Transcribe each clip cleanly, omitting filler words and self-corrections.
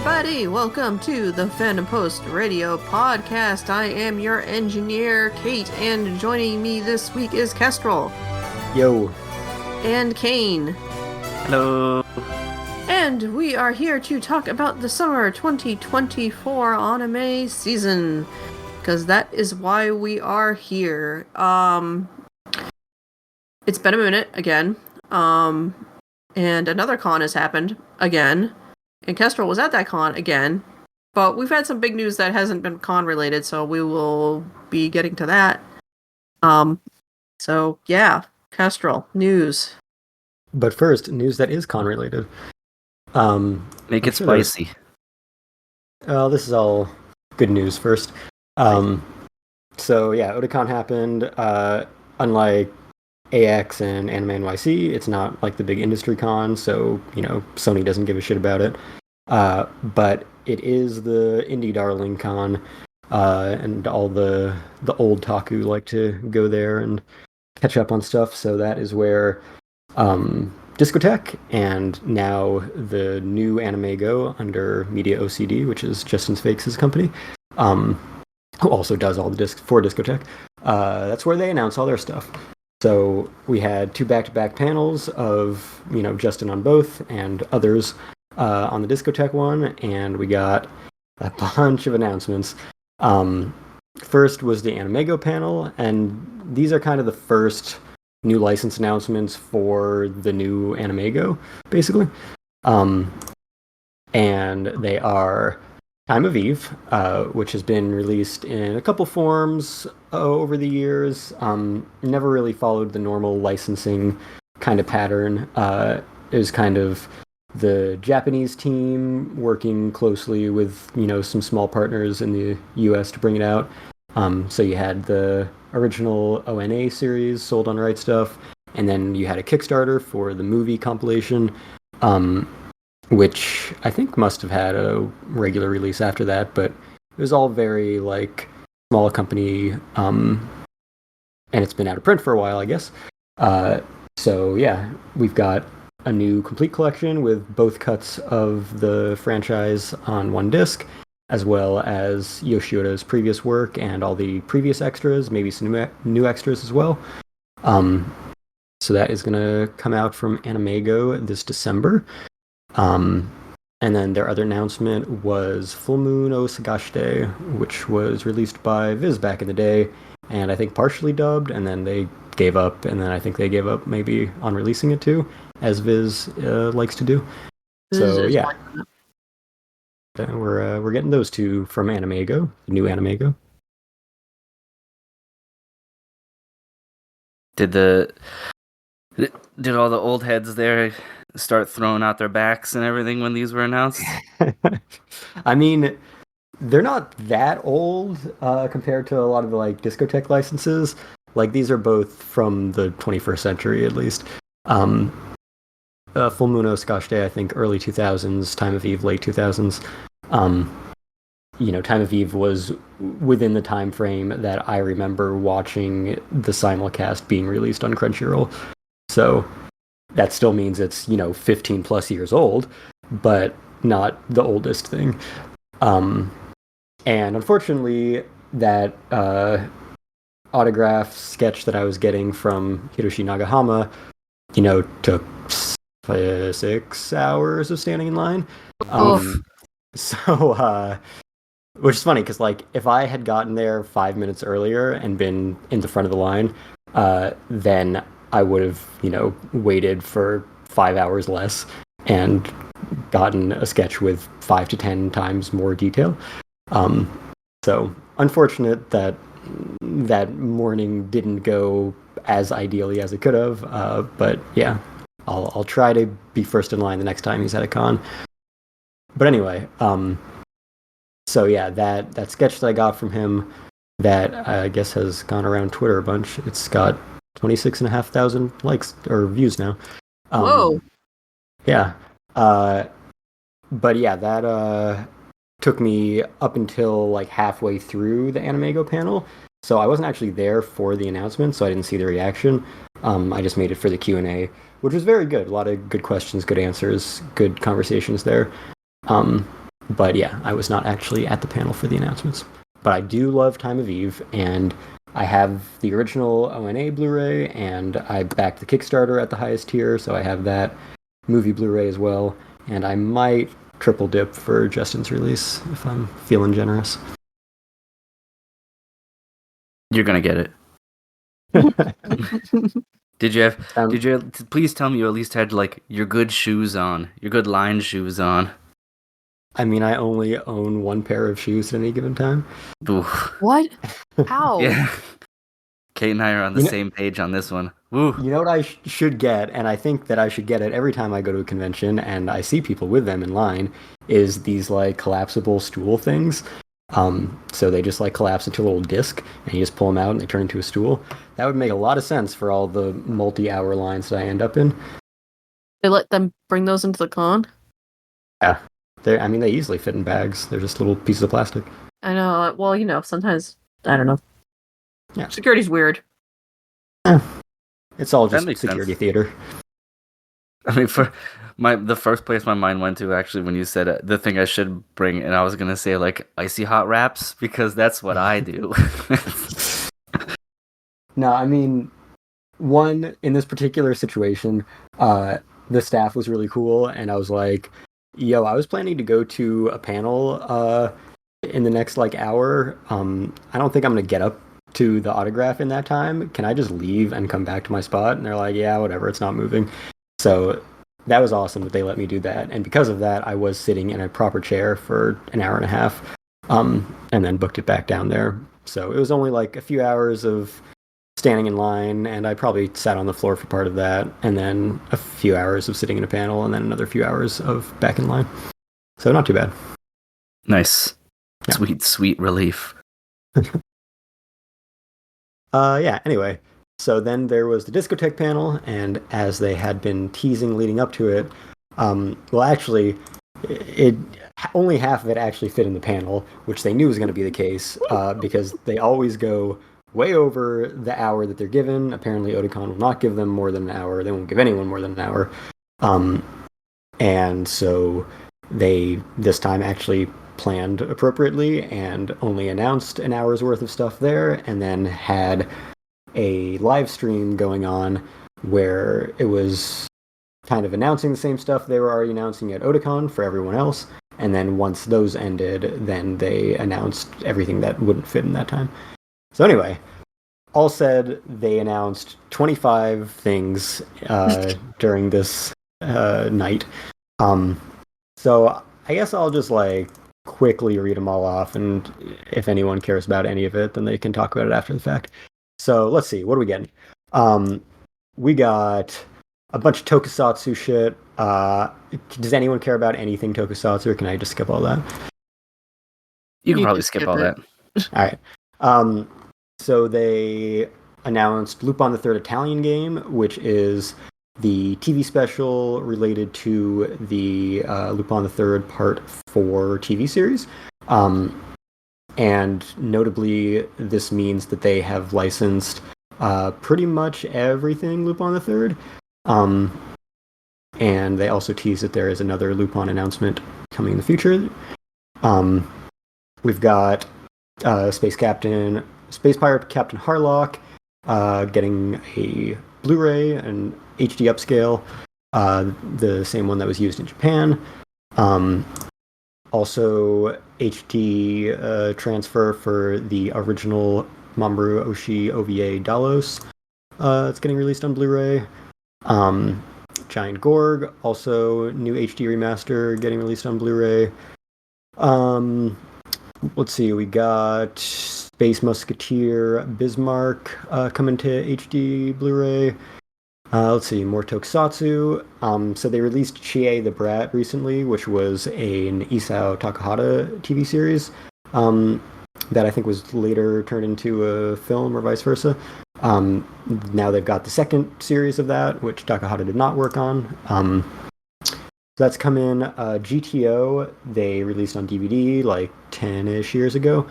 everybody! Welcome to the Fandom Post Radio Podcast. I am your engineer, Kate, and joining me this week is Kestrel. Yo. And Kane. Hello. And we are here to talk about the summer 2024 anime season, because that is why we are here. It's been a minute again, and another con has happened again. And Kestrel was at that con again, but we've had some big news that hasn't been con related, so we will be getting to that. So yeah, Kestrel, news. But first, news that is con related. Make it spicy. This is all good news first. So yeah, Otakon happened. Unlike AX and Anime NYC, it's not like the big industry con, so Sony doesn't give a shit about it. But it is the indie darling con, and all the old taku like to go there and catch up on stuff. So that is where Discotek and now the new Anime Go under Media OCD, which is Justin Fakes' company, who also does all the discs for Discotek. That's where they announce all their stuff. So we had 2 back-to-back panels of, Justin on both and others on the Discotek one, and we got a bunch of announcements. First was the Anime Go panel, and these are kind of the first new license announcements for the new Anime Go, basically. And they are Time of Eve, which has been released in a couple forms over the years. Never really followed the normal licensing kind of pattern. It was kind of the Japanese team working closely with, some small partners in the US to bring it out. So you had the original ONA series sold on Right Stuff, and then you had a Kickstarter for the movie compilation, which I think must have had a regular release after that, but it was all very, small company, and it's been out of print for a while, I guess. So, yeah, we've got a new complete collection with both cuts of the franchise on one disc, as well as Yoshioda's previous work and all the previous extras, maybe some new extras as well. So that is going to come out from Anime Go this December. And then their other announcement was Full Moon o Sagashite, which was released by Viz back in the day, and I think partially dubbed, and then they gave up, and then I think they gave up maybe on releasing it too, as Viz likes to do. So yeah, we're getting those two from Anime Go, the new Anime Go. Did all the old heads there start throwing out their backs and everything when these were announced? I mean, they're not that old compared to a lot of the Discotek licenses. These are both from the 21st century at least. Full Moon o Sagashite, I think early 2000s, Time of Eve late 2000s. Time of Eve was within the time frame that I remember watching the simulcast being released on Crunchyroll. So that still means it's, 15 plus years old, but not the oldest thing. And unfortunately, that autograph sketch that I was getting from Hiroshi Nagahama, took 6 hours of standing in line. So, which is funny, because, if I had gotten there 5 minutes earlier and been in the front of the line, then I would have, waited for 5 hours less and gotten a sketch with 5 to 10 times more detail. So unfortunate that morning didn't go as ideally as it could have. But yeah, I'll try to be first in line the next time he's at a con. But anyway, so yeah, that sketch that I got from him that I guess has gone around Twitter a bunch. It's got 26,500 likes or views now. Whoa. Yeah. But yeah, that took me up until halfway through the Anime Go panel. So I wasn't actually there for the announcement, so I didn't see the reaction. I just made it for the Q&A, which was very good. A lot of good questions, good answers, good conversations there. But yeah, I was not actually at the panel for the announcements. But I do love Time of Eve, and I have the original ONA Blu-ray, and I backed the Kickstarter at the highest tier, so I have that movie Blu-ray as well. And I might triple dip for Justin's release if I'm feeling generous. You're gonna get it. Please tell me you at least had like your good shoes on, your good line shoes on. I mean, I only own one pair of shoes at any given time. Oof. What? How? Yeah. Kate and I are on the same page on this one. Woo. You know what I should get, and I think that I should get it every time I go to a convention and I see people with them in line, is these like collapsible stool things. So they just like collapse into a little disc, and you just pull them out and they turn into a stool. That would make a lot of sense for all the multi-hour lines that I end up in. They let them bring those into the con? Yeah. They easily fit in bags. They're just little pieces of plastic. I know. Well, sometimes, I don't know. Yeah. Security's weird. It's all just That makes security sense. theater. I mean, the first place my mind went to actually when you said the thing I should bring, and I was gonna say like icy hot wraps because that's what I do. No, I mean, one, in this particular situation, the staff was really cool, and I was like, yo, I was planning to go to a panel in the next like hour. I don't think I'm gonna get up to the autograph in that time. Can I just leave and come back to my spot? And they're like, yeah, whatever, it's not moving. So that was awesome that they let me do that. And because of that, I was sitting in a proper chair for an hour and a half, and then booked it back down there. So it was only like a few hours of standing in line, and I probably sat on the floor for part of that, and then a few hours of sitting in a panel, and then another few hours of back in line. So not too bad. Nice. Yeah. Sweet, sweet relief. Yeah, anyway. So then there was the discotheque panel, and as they had been teasing leading up to it, well, actually, only half of it actually fit in the panel, which they knew was going to be the case, because they always go way over the hour that they're given. Apparently, Otakon will not give them more than an hour. They won't give anyone more than an hour. And so they, this time, actually planned appropriately and only announced an hour's worth of stuff there, and then had a live stream going on where it was kind of announcing the same stuff they were already announcing at Otakon for everyone else, and then once those ended, then they announced everything that wouldn't fit in that time. So anyway, all said, they announced 25 things during this night. So I guess I'll just like quickly read them all off, and if anyone cares about any of it, then they can talk about it after the fact. So let's see, what are we getting? We got a bunch of tokusatsu shit. Does anyone care about anything tokusatsu, or can I just skip all that? You can You probably can skip skip all it. that. All right. So they announced Lupin the Third Italian game, which is the TV special related to the Lupin the Third Part 4 TV series. And notably, this means that they have licensed pretty much everything Lupin the Third. And they also tease that there is another Lupin announcement coming in the future. We've got Space Pirate Captain Harlock getting a Blu-ray and HD upscale, the same one that was used in Japan. Also, HD transfer for the original Mamoru Oshii OVA Dalos. It's getting released on Blu-ray. Giant Gorg, also new HD remaster getting released on Blu-ray. Let's see, we got Space Musketeer Bismarck coming to HD Blu-ray. Let's see, more tokusatsu. So they released Chie the Brat recently, which was an Isao Takahata TV series that I think was later turned into a film or vice versa. Now they've got the second series of that, which Takahata did not work on. So that's come in. GTO, they released on DVD like 10-ish years ago.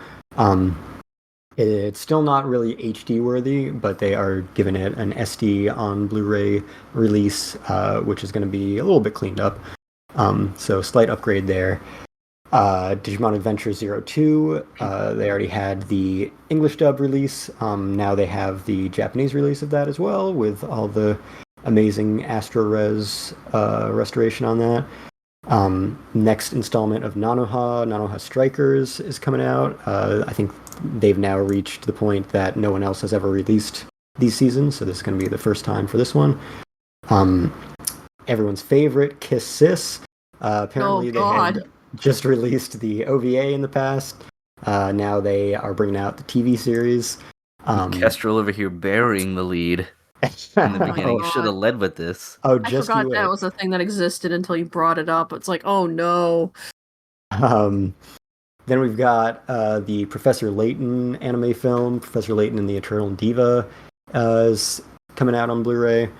It's still not really HD worthy, but they are giving it an SD on Blu-ray release, which is going to be a little bit cleaned up. So slight upgrade there. Digimon Adventure 02, they already had the English dub release. Now they have the Japanese release of that as well, with all the amazing Astro Res restoration on that. Next installment of Nanoha Strikers is coming out. I think they've now reached the point that no one else has ever released these seasons, so this is going to be the first time for this one. Everyone's favorite, Kiss Sis. Apparently they had just released the OVA in the past. Now they are bringing out the TV series. Kestrel over here burying the lead in the beginning. You should have led with this. Oh, I forgot that was a thing that existed until you brought it up. It's like, oh no. Then we've got the Professor Layton anime film, Professor Layton and the Eternal Diva, is coming out on Blu-ray.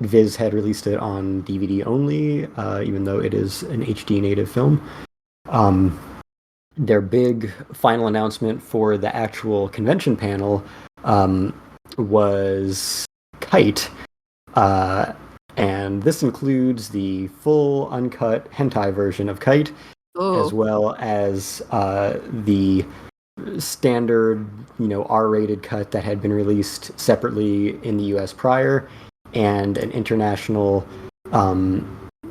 Viz had released it on DVD only, even though it is an HD native film. Their big final announcement for the actual convention panel was Kite. And this includes the full uncut hentai version of Kite, as well as the standard, R-rated cut that had been released separately in the US prior, and an international,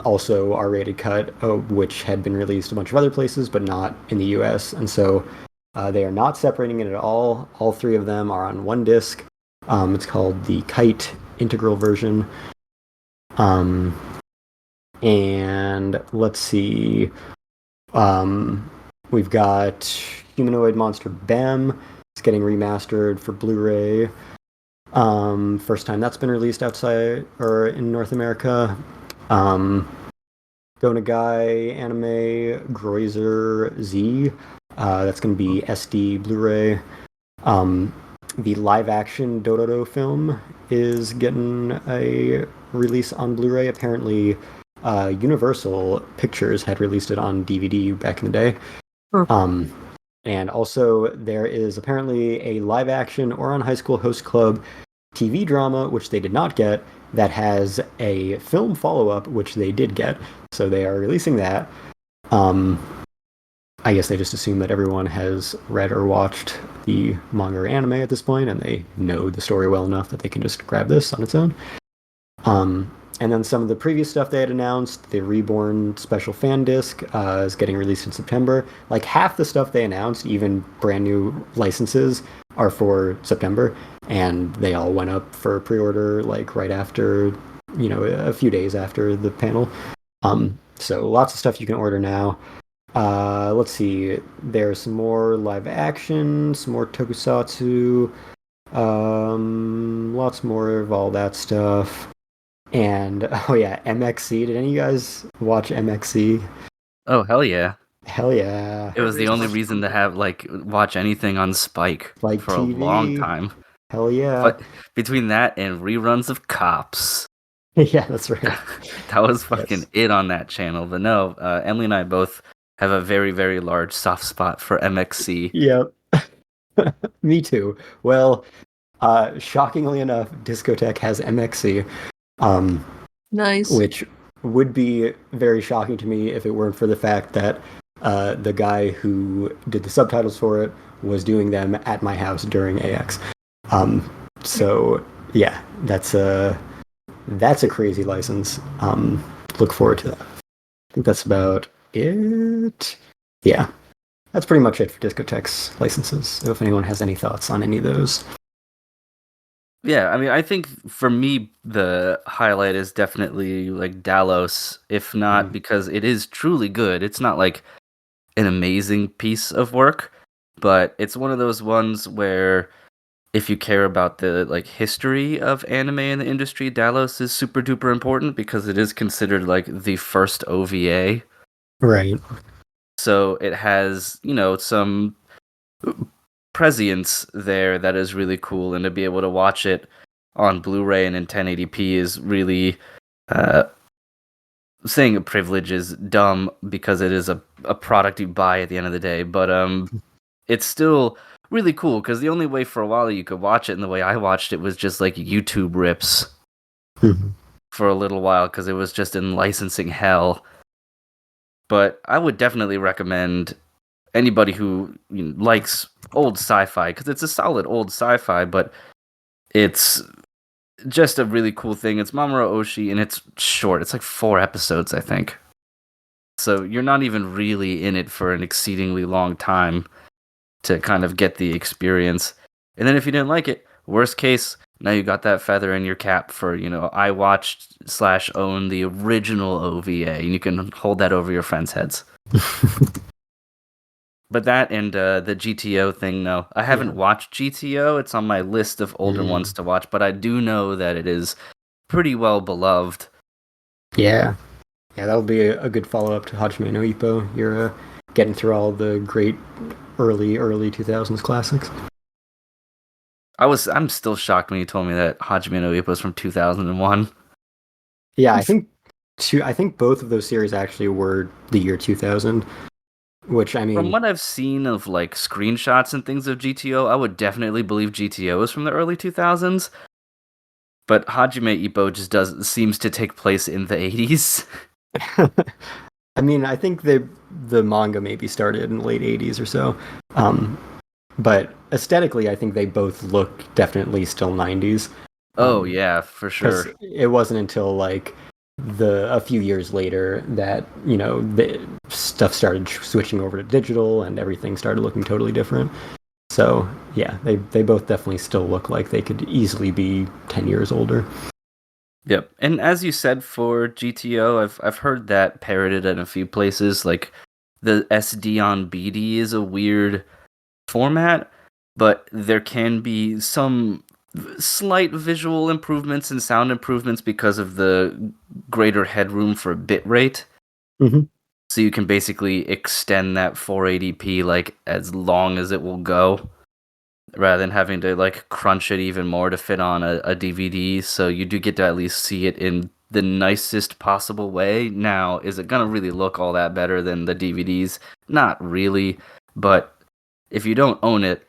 also R-rated cut, which had been released a bunch of other places, but not in the US. And so they are not separating it at all. All three of them are on one disc. It's called the Kite Integral version. And let's see. We've got Humanoid Monster Bem. It's getting remastered for Blu-ray. First time that's been released outside or in North America. Gonagai anime Groiser Z. That's going to be SD Blu-ray. The live-action Dororo film is getting a release on Blu-ray. Apparently, Universal Pictures had released it on DVD back in the day. And also, there is apparently a live-action Ouran High School Host Club TV drama, which they did not get, that has a film follow-up, which they did get. So they are releasing that. I guess they just assume that everyone has read or watched the manga or anime at this point, and they know the story well enough that they can just grab this on its own. And then some of the previous stuff they had announced, the Reborn special fan disc is getting released in September. Like half the stuff they announced, even brand new licenses, are for September, and they all went up for pre-order like right after, a few days after the panel. So lots of stuff you can order now. Let's see, there's some more live action, some more tokusatsu, lots more of all that stuff. And, MXC. Did any of you guys watch MXC? Oh, hell yeah. Hell yeah. It was the only reason to watch anything on Spike for TV. a long time. Hell yeah. But between that and reruns of Cops. Yeah, that's right. That was fucking it on that channel. But no, Emily and I both have a very, very large soft spot for MXC. Yep. Me too. Well, shockingly enough, Discotek has MXC. Nice. Which would be very shocking to me if it weren't for the fact that the guy who did the subtitles for it was doing them at my house during AX. So yeah, that's a crazy license. Look forward to that. I think that's about it. Yeah, that's pretty much it for Discotek's licenses. So if anyone has any thoughts on any of those. Yeah, I mean, I think for me, the highlight is definitely like Dalos, if not because it is truly good. It's not like an amazing piece of work, but it's one of those ones where if you care about the history of anime in the industry, Dalos is super duper important because it is considered like the first OVA. Right. So it has, some prescience there that is really cool, and to be able to watch it on Blu-ray and in 1080p is really saying a privilege is dumb because it is a product you buy at the end of the day, but it's still really cool because the only way for a while you could watch it and the way I watched it was just like YouTube rips for a little while because it was just in licensing hell. But I would definitely recommend anybody who likes old sci-fi, because it's a solid old sci-fi, but it's just a really cool thing. It's Mamoru Oshii, and it's short. It's like 4 episodes, I think. So you're not even really in it for an exceedingly long time to kind of get the experience. And then if you didn't like it, worst case, now you got that feather in your cap for, I watched / own the original OVA, and you can hold that over your friends' heads. But that and the GTO thing, no. I haven't watched GTO. It's on my list of older ones to watch, but I do know that it is pretty well beloved. Yeah. Yeah, that'll be a good follow-up to Hajime no Ippo. You're getting through all the great early 2000s classics. I'm still shocked when you told me that Hajime no Ippo is from 2001. Yeah, I think both of those series actually were the year 2000. Which, I mean, from what I've seen of like screenshots and things of GTO, I would definitely believe GTO is from the early 2000s. But Hajime Ippo just seems to take place in the 80s. I mean, I think the manga maybe started in the late 80s or so. But aesthetically, I think they both look definitely still 90s. Oh, yeah, for sure. It wasn't until like a few years later that the stuff started switching over to digital and everything started looking totally different. So yeah, they both definitely still look like they could easily be 10 years older. Yep, and as you said for GTO, I've heard that parroted in a few places. Like the SD on BD is a weird format, but there can be some slight visual improvements and sound improvements because of the greater headroom for bitrate. Mm-hmm. So you can basically extend that 480p like as long as it will go, rather than having to like crunch it even more to fit on a DVD. So you do get to at least see it in the nicest possible way. Now, is it gonna really look all that better than the DVDs? Not really, but if you don't own it,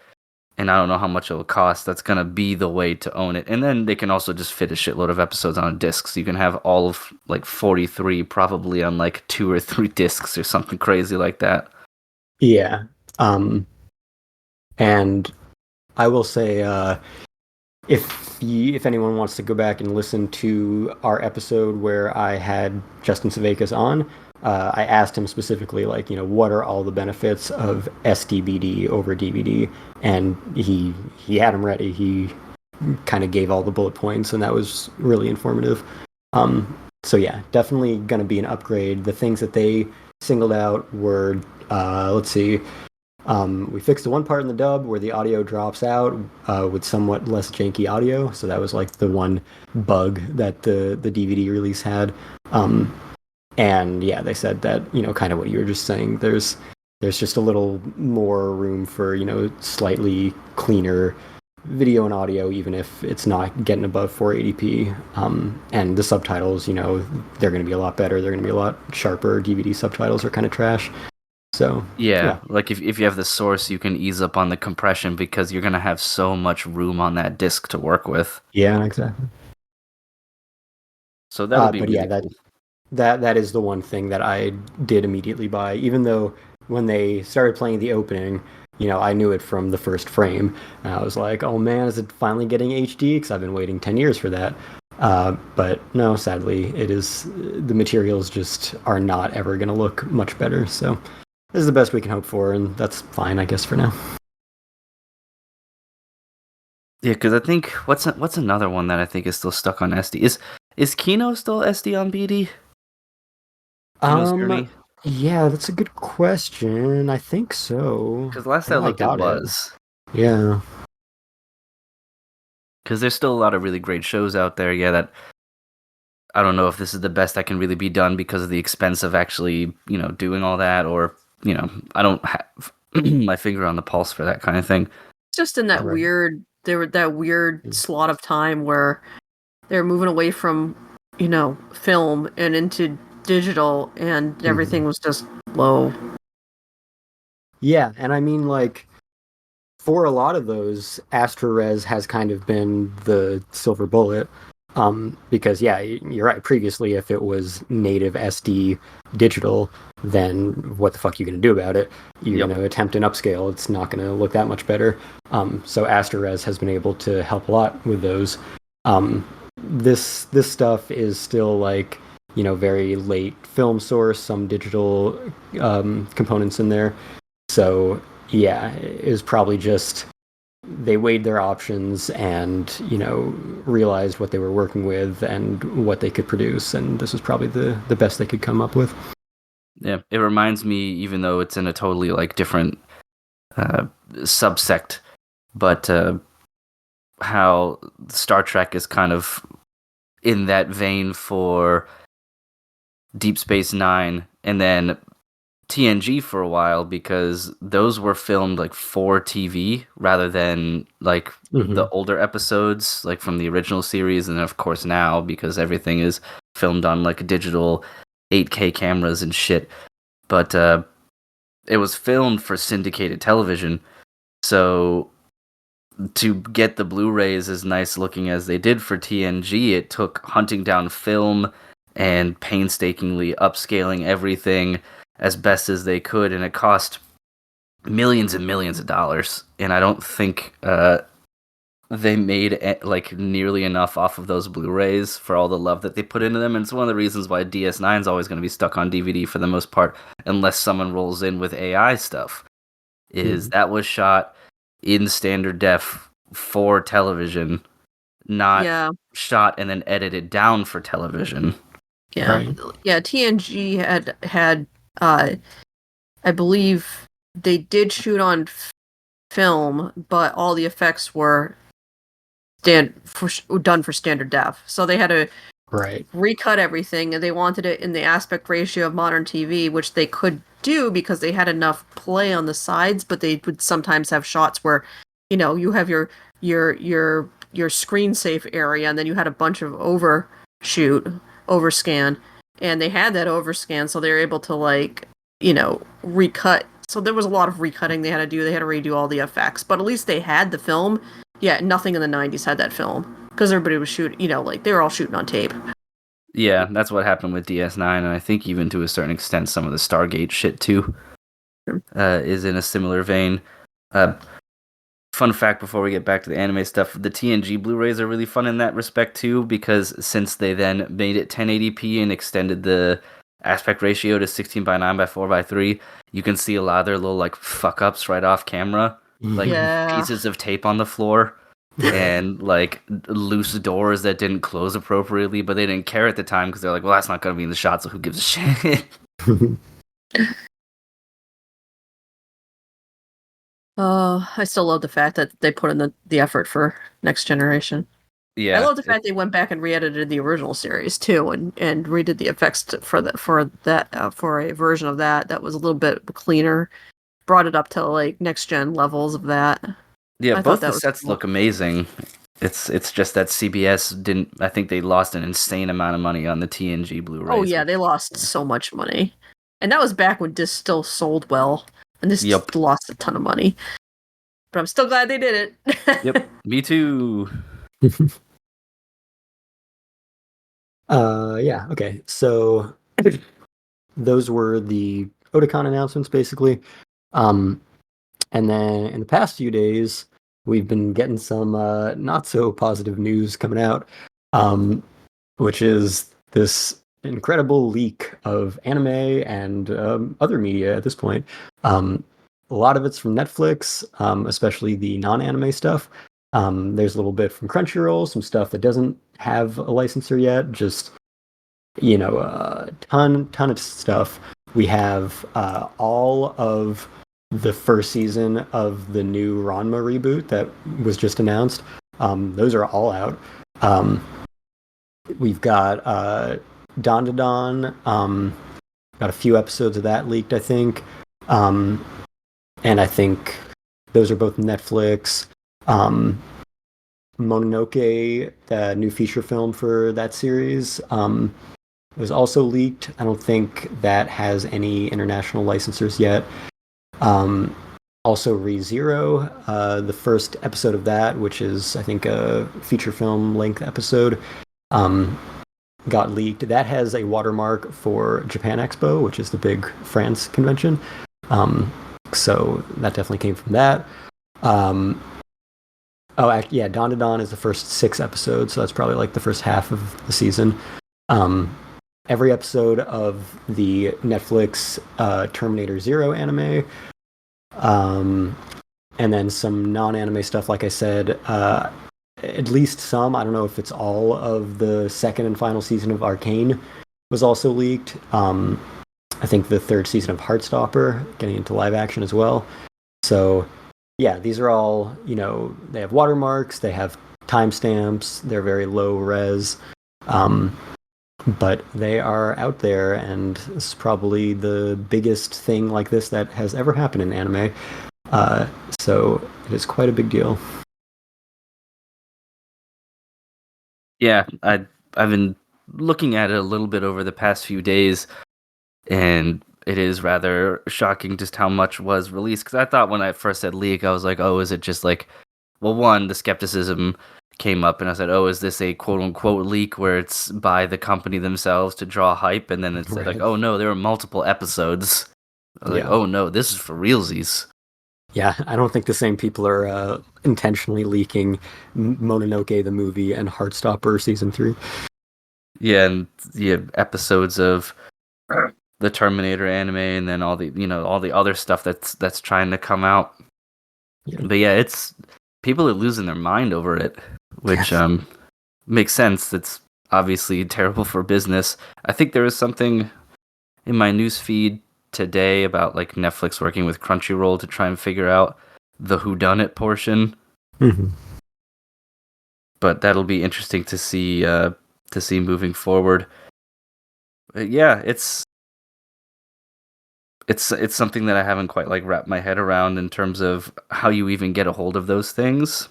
and I don't know how much it will cost, that's going to be the way to own it. And then they can also just fit a shitload of episodes on a disc. So you can have all of like 43 probably on like 2 or 3 discs or something crazy like that. Yeah. And I will say, if anyone wants to go back and listen to our episode where I had Justin Savakis on, I asked him specifically, like, what are all the benefits of SDBD over DVD? And he had them ready. He kind of gave all the bullet points, and that was really informative. So yeah, definitely going to be an upgrade. The things that they singled out were, let's see, we fixed the one part in the dub where the audio drops out with somewhat less janky audio. So that was like the one bug that the DVD release had. And yeah, they said that, kind of what you were just saying, there's just a little more room for, slightly cleaner video and audio, even if it's not getting above 480p. And the subtitles, they're going to be a lot better. They're going to be a lot sharper. DVD subtitles are kind of trash. So yeah, like if you have the source, you can ease up on the compression because you're going to have so much room on that disc to work with. Yeah, exactly. So that'll be really cool. Cool. That is the one thing that I did immediately buy, even though when they started playing the opening, I knew it from the first frame. And I was like, oh man, is it finally getting HD? Because I've been waiting 10 years for that. But no, sadly, the materials just are not ever going to look much better. So this is the best we can hope for, and that's fine, I guess, for now. Yeah, because I think, what's another one that I think is still stuck on SD? Is Kino still SD on BD? Yeah, that's a good question. I think so. Because last I looked, it was. Yeah. Because there's still a lot of really great shows out there. Yeah, that I don't know if this is the best that can really be done because of the expense of actually, doing all that, or I don't have my finger on the pulse for that kind of thing. Just in that weird slot of time where they're moving away from, film and into digital, and everything was just low. Yeah, and I mean, like, for a lot of those, AstroRes has kind of been the silver bullet. Because you're right. Previously, if it was native SD digital, then what the fuck are you going to do about it? You're Yep. going to attempt an upscale. It's not going to look that much better. So AstraRes has been able to help a lot with those. This stuff is still like, very late film source, some digital components in there. So yeah, it was probably just they weighed their options and realized what they were working with and what they could produce, and this was probably the best they could come up with. Yeah, it reminds me, even though it's in a totally like different subsect, but how Star Trek is kind of in that vein for Deep Space Nine, and then TNG for a while, because those were filmed like for TV rather than like the older episodes, like from the original series, and then of course now because everything is filmed on like digital 8K cameras and shit. But it was filmed for syndicated television, so to get the Blu-rays as nice looking as they did for TNG, it took hunting down film and painstakingly upscaling everything as best as they could, and it cost millions and millions of dollars. And I don't think they made like nearly enough off of those Blu-rays for all the love that they put into them. And it's one of the reasons why DS9 is always going to be stuck on DVD for the most part, unless someone rolls in with AI stuff. Is that was shot in standard def for television, not shot and then edited down for television. Yeah, Right. Yeah. TNG had I believe they did shoot on film, but all the effects were done for standard def. So they had to recut everything, and they wanted it in the aspect ratio of modern TV, which they could do because they had enough play on the sides. But they would sometimes have shots where, you have your screen safe area, and then you had a bunch of overscan, and they had that overscan, so they were able to recut. So there was a lot of recutting they had to do. They had to redo all the effects, but at least they had the film. Yeah, nothing in the 90s had that film because everybody was shooting, they were all shooting on tape. Yeah, that's what happened with DS9, and I think even to a certain extent some of the Stargate shit too is in a similar vein. Fun fact before we get back to the anime stuff, the TNG Blu-rays are really fun in that respect too, because since they then made it 1080p and extended the aspect ratio to 16:9 by 4:3, you can see a lot of their little like fuck-ups right off camera. Like pieces of tape on the floor and like loose doors that didn't close appropriately, but they didn't care at the time because they're like, well, that's not going to be in the shot, so who gives a shit? I still love the fact that they put in the effort for Next Generation. Yeah, I love the fact they went back and re-edited the original series too, and redid the effects for a version of that was a little bit cleaner, brought it up to like next gen levels of that. Yeah, both the sets look amazing. It's just that CBS didn't. I think they lost an insane amount of money on the TNG Blu-rays. Oh yeah, they lost so much money, and that was back when discs still sold well, and this lost a ton of money. But I'm still glad they did it. Yep, me too. Yeah, okay. So those were the Otakon announcements, basically. And then in the past few days, we've been getting some not so positive news coming out, which is this incredible leak of anime and other media at this point. A lot of it's from Netflix, especially the non-anime stuff. There's a little bit from Crunchyroll, some stuff that doesn't have a licensor yet, just a ton of stuff. We have all of the first season of the new Ranma reboot that was just announced. Those are all out. We've got DeadDeadDemonDedede. Got a few episodes of that leaked, I think. And I think those are both Netflix. Mononoke, the new feature film for that series, was also leaked. I don't think that has any international licensors yet. Also ReZero, the first episode of that, which is, I think, a feature film length episode, got leaked. That has a watermark for Japan Expo, which is the big France convention. So that definitely came from that. Dawn to Dawn is the first 6 episodes, so that's probably like the first half of the season. Every episode of the Netflix Terminator Zero anime, and then some non-anime stuff, like I said, at least some. I don't know if it's all of the second and final season of Arcane was also leaked. I think the 3rd season of Heartstopper getting into live action as well. So yeah, these are all, they have watermarks, they have timestamps, they're very low res, but they are out there, and this is probably the biggest thing like this that has ever happened in anime. So it is quite a big deal. Yeah, I've been looking at it a little bit over the past few days, and it is rather shocking just how much was released. Because I thought when I first said leak, I was like, oh, is it just like, well, one, the skepticism came up, and I said, oh, is this a quote-unquote leak where it's by the company themselves to draw hype? And then it's like, oh, no, there are multiple episodes. I was like, oh, no, this is for realsies. Yeah, I don't think the same people are intentionally leaking Mononoke the movie and Heartstopper season 3. Yeah, and episodes of the Terminator anime, and then all the other stuff that's trying to come out. Yeah. But yeah, it's people are losing their mind over it, which makes sense. It's obviously terrible for business. I think there was something in my news feed today about like Netflix working with Crunchyroll to try and figure out the whodunit portion. Mm-hmm. But that'll be interesting to see moving forward. But yeah, it's something that I haven't quite like wrapped my head around in terms of how you even get a hold of those things.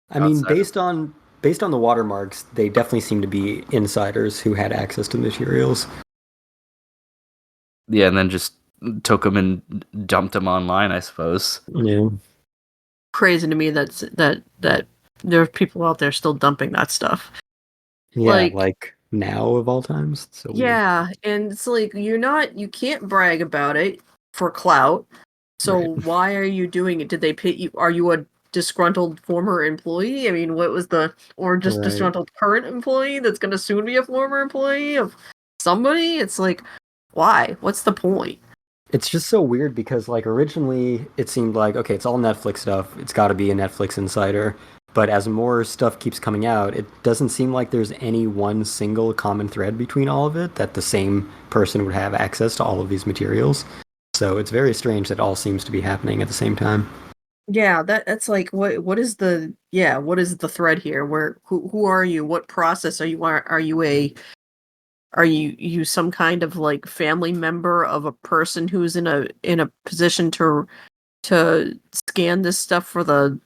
I mean, based on the watermarks, they definitely seem to be insiders who had access to materials. Yeah, and then just took them and dumped them online, I suppose. Yeah. Crazy to me that there are people out there still dumping that stuff. Yeah, like now of all times. So yeah, weird. And it's like you can't brag about it for clout. So why are you doing it? Did they pay you? Are you a disgruntled former employee? I mean, disgruntled current employee that's going to soon be a former employee of somebody? It's like, why? What's the point? It's just so weird because like originally it seemed like, okay, it's all Netflix stuff. It's got to be a Netflix insider. But as more stuff keeps coming out, it doesn't seem like there's any one single common thread between all of it, that the same person would have access to all of these materials. So it's very strange that it all seems to be happening at the same time. Yeah, that's like what is the thread here? Who are you? What process are you? Are you some kind of like family member of a person who's in a position to scan this stuff for the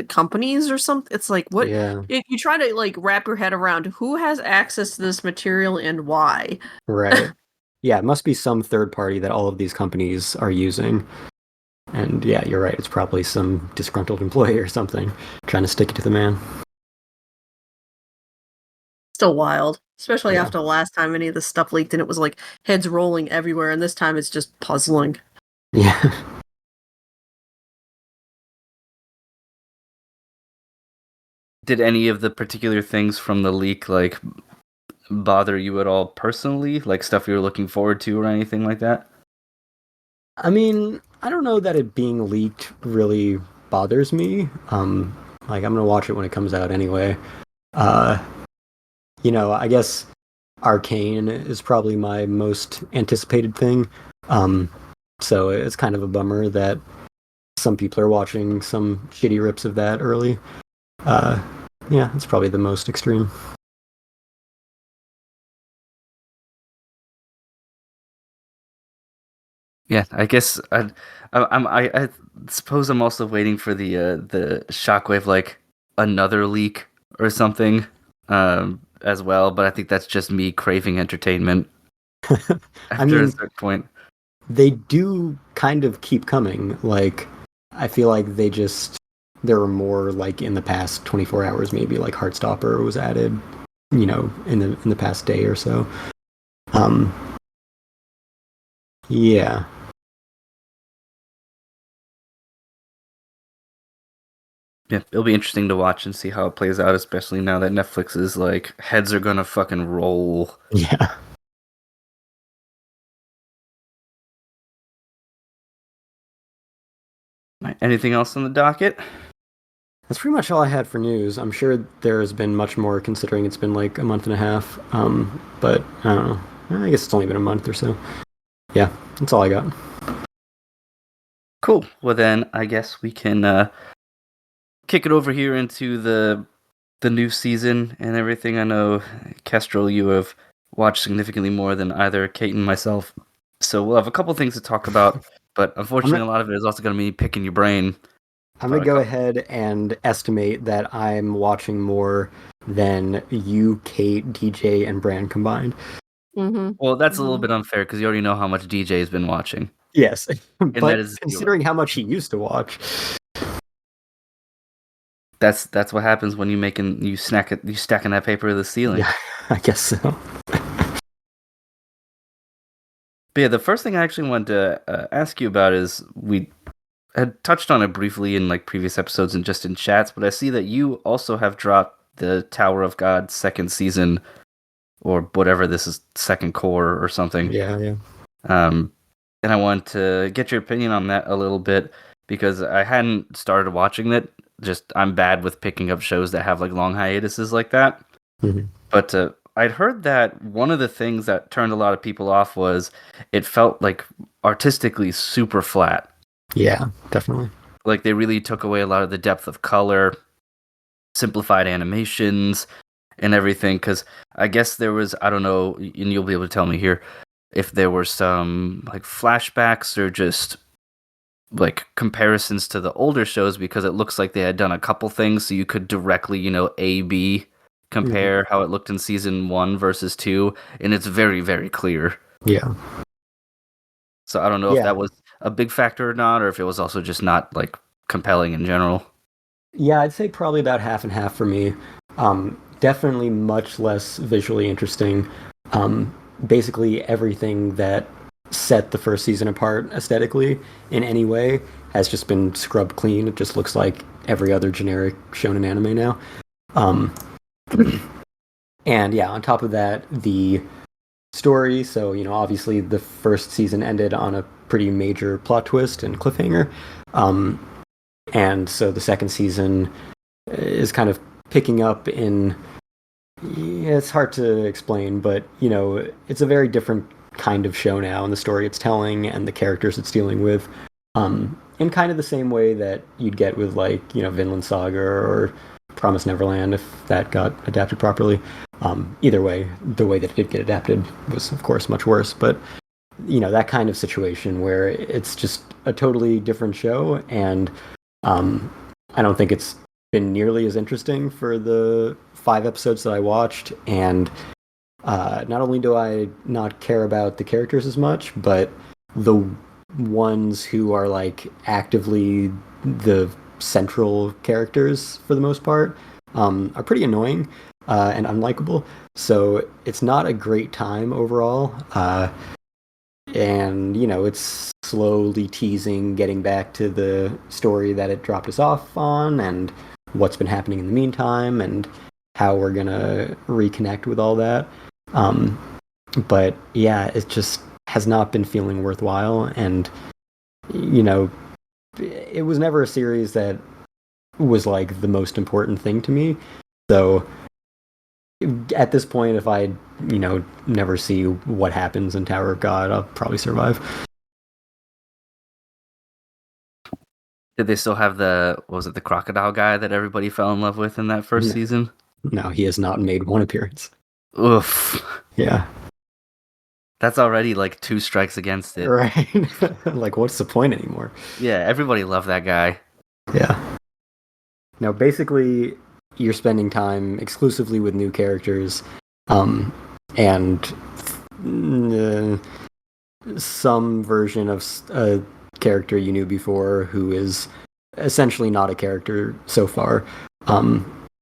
companies or something? It's like, what? Yeah. You try to like wrap your head around who has access to this material and why. Right. Yeah, it must be some third party that all of these companies are using. And yeah, you're right. It's probably some disgruntled employee or something trying to stick it to the man. Still wild, especially after the last time any of this stuff leaked and it was like heads rolling everywhere, and this time it's just puzzling. Yeah. Did any of the particular things from the leak like bother you at all personally? Like stuff you were looking forward to or anything like that? I mean, I don't know that it being leaked really bothers me. Like I'm gonna watch it when it comes out anyway. I guess Arcane is probably my most anticipated thing. So it's kind of a bummer that some people are watching some shitty rips of that early. Yeah, it's probably the most extreme. Yeah, I guess I suppose I'm also waiting for the shockwave, like another leak or something, as well. But I think that's just me craving entertainment. After a certain point, they do kind of keep coming. Like I feel like there were more like in the past 24 hours. Maybe like Heartstopper was added in the past day or so. Yeah. Yeah, it'll be interesting to watch and see how it plays out, especially now that Netflix is like, heads are gonna fucking roll. Yeah. Anything else on the docket? That's pretty much all I had for news. I'm sure there has been much more considering it's been like a month and a half. But I don't know. I guess it's only been a month or so. Yeah, that's all I got. Cool. Well, then I guess we can kick it over here into the new season and everything. I know, Kestrel, you have watched significantly more than either Kate and myself, so we'll have a couple things to talk about. But unfortunately, a lot of it is also going to be picking your brain. I'm going to go ahead and estimate that I'm watching more than you, Kate, DJ, and Bran combined. Mm-hmm. Well, that's a little bit unfair because you already know how much DJ has been watching. Yes, and but considering how much he used to watch, that's what happens when you stacking that paper to the ceiling. Yeah, I guess so. But yeah, the first thing I actually wanted to ask you about is we had touched on it briefly in like previous episodes and just in chats, but I see that you also have dropped the Tower of God second season, or whatever this is, second core or something. Yeah. And I wanted to get your opinion on that a little bit because I hadn't started watching it. Just I'm bad with picking up shows that have like long hiatuses like that. Mm-hmm. But I'd heard that one of the things that turned a lot of people off was it felt like artistically super flat. Yeah, definitely. Like they really took away a lot of the depth of color, simplified animations, and everything. Because I guess there was, I don't know, and you'll be able to tell me here, if there were some like flashbacks or just like comparisons to the older shows, because it looks like they had done a couple things so you could directly, A/B compare how it looked in season 1 versus 2, and it's very, very clear. Yeah. So I don't know if that was a big factor or not, or if it was also just not like compelling in general. Yeah, I'd say probably about half and half for me. Definitely much less visually interesting. Basically everything that set the first season apart aesthetically in any way has just been scrubbed clean. It just looks like every other generic shonen anime now. And yeah, on top of that, the story. So, obviously the first season ended on a pretty major plot twist and cliffhanger. And so the second season is kind of picking up in... Yeah, it's hard to explain, but, it's a very different kind of show now, and the story it's telling and the characters it's dealing with. In kind of the same way that you'd get with, like, Vinland Saga or Promised Neverland, if that got adapted properly. Either way, the way that it did get adapted was, of course, much worse. But, that kind of situation where it's just a totally different show, and I don't think it's been nearly as interesting for the 5 episodes that I watched. And not only do I not care about the characters as much, but the ones who are, like, actively the central characters for the most part are pretty annoying and unlikable, so it's not a great time overall. And it's slowly teasing getting back to the story that it dropped us off on and what's been happening in the meantime and how we're gonna reconnect with all that. But yeah, it just has not been feeling worthwhile, and it was never a series that was like the most important thing to me. So at this point, if I, never see what happens in Tower of God, I'll probably survive. Did they still have the crocodile guy that everybody fell in love with in that first season? No, he has not made one appearance. Oof. Yeah. That's already like 2 strikes against it. Right. Like, what's the point anymore? Yeah, everybody loved that guy. Yeah. Now, basically, you're spending time exclusively with new characters, and some version of a character you knew before who is essentially not a character so far.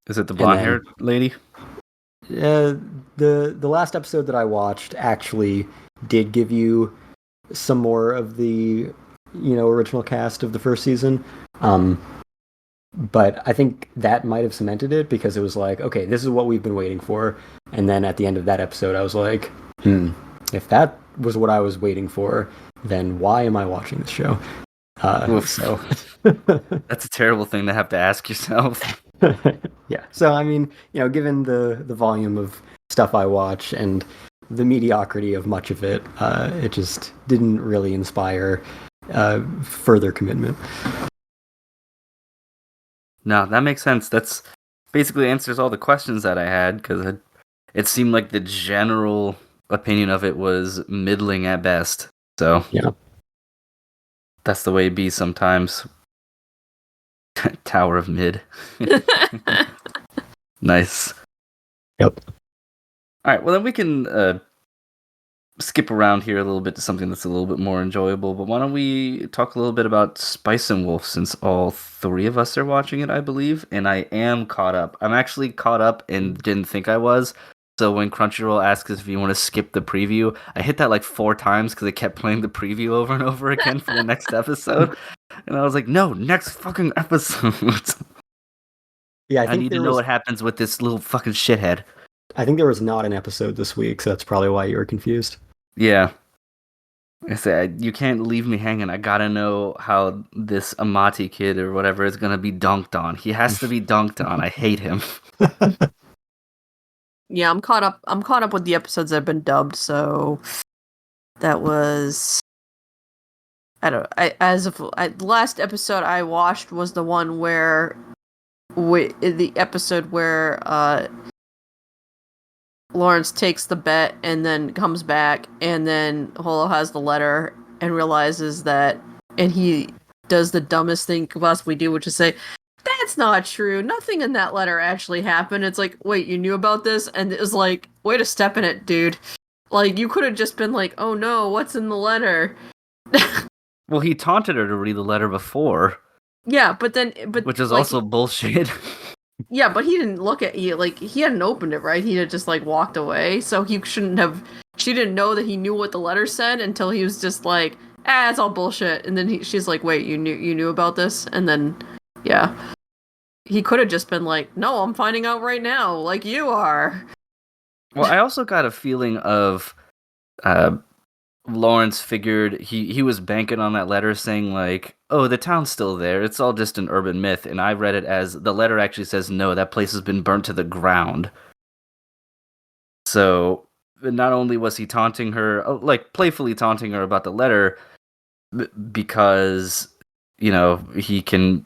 Is it the blonde-haired lady? the last episode that I watched actually did give you some more of the original cast of the first season. But I think that might have cemented it because it was like, okay, this is what we've been waiting for. And then at the end of that episode, I was like, if that was what I was waiting for, then why am I watching this show? So that's a terrible thing to have to ask yourself. Yeah. So I mean, given the volume of stuff I watch and the mediocrity of much of it, it just didn't really inspire further commitment. No, that makes sense. That's basically answers all the questions that I had, because it seemed like the general opinion of it was middling at best. So yeah, that's the way it be sometimes. Tower of Mid. Nice. Yep. All right, well then we can skip around here a little bit to something that's a little bit more enjoyable, but why don't we talk a little bit about Spice and Wolf, since all three of us are watching it, I believe, and I am caught up. I'm actually caught up and didn't think I was, so when Crunchyroll asks if you want to skip the preview, I hit that like 4 times because it kept playing the preview over and over again for the next episode, and I was like, no, next fucking episode. Yeah, I need to know what happens with this little fucking shithead. I think there was not an episode this week, so that's probably why you were confused. Yeah. I said, you can't leave me hanging. I gotta know how this Amati kid or whatever is gonna be dunked on. He has to be dunked on. I hate him. Yeah, I'm caught up. I'm caught up with the episodes that have been dubbed. So that was, the last episode I watched was the one where, the episode where Lawrence takes the bet and then comes back, and then Holo has the letter and realizes that, and he does the dumbest thing he could possibly do, which is say, that's not true. Nothing in that letter actually happened. It's like, wait, you knew about this? And it was like, wait a step in it, dude. Like, you could have just been like, oh no, what's in the letter? Well, he taunted her to read the letter before. Yeah, which is like, also bullshit. Yeah, but he didn't look at you, like, he hadn't opened it, right? He had just, like, walked away, so he shouldn't have, she didn't know that he knew what the letter said until he was just like, it's all bullshit, and then she's like, wait, you knew about this? And then, yeah. He could have just been like, no, I'm finding out right now, like you are. Well, I also got a feeling of, Lawrence figured he was banking on that letter saying like, oh, the town's still there. It's all just an urban myth. And I read it as the letter actually says, no, that place has been burnt to the ground. So not only was he taunting her, like playfully taunting her about the letter because, he can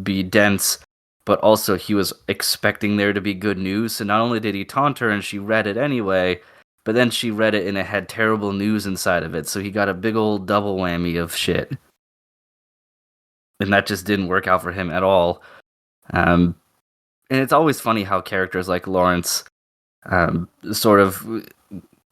be dense, but also he was expecting there to be good news. So not only did he taunt her and she read it anyway, but then she read it and it had terrible news inside of it. So he got a big old double whammy of shit. And that just didn't work out for him at all. And it's always funny how characters like Lawrence, sort of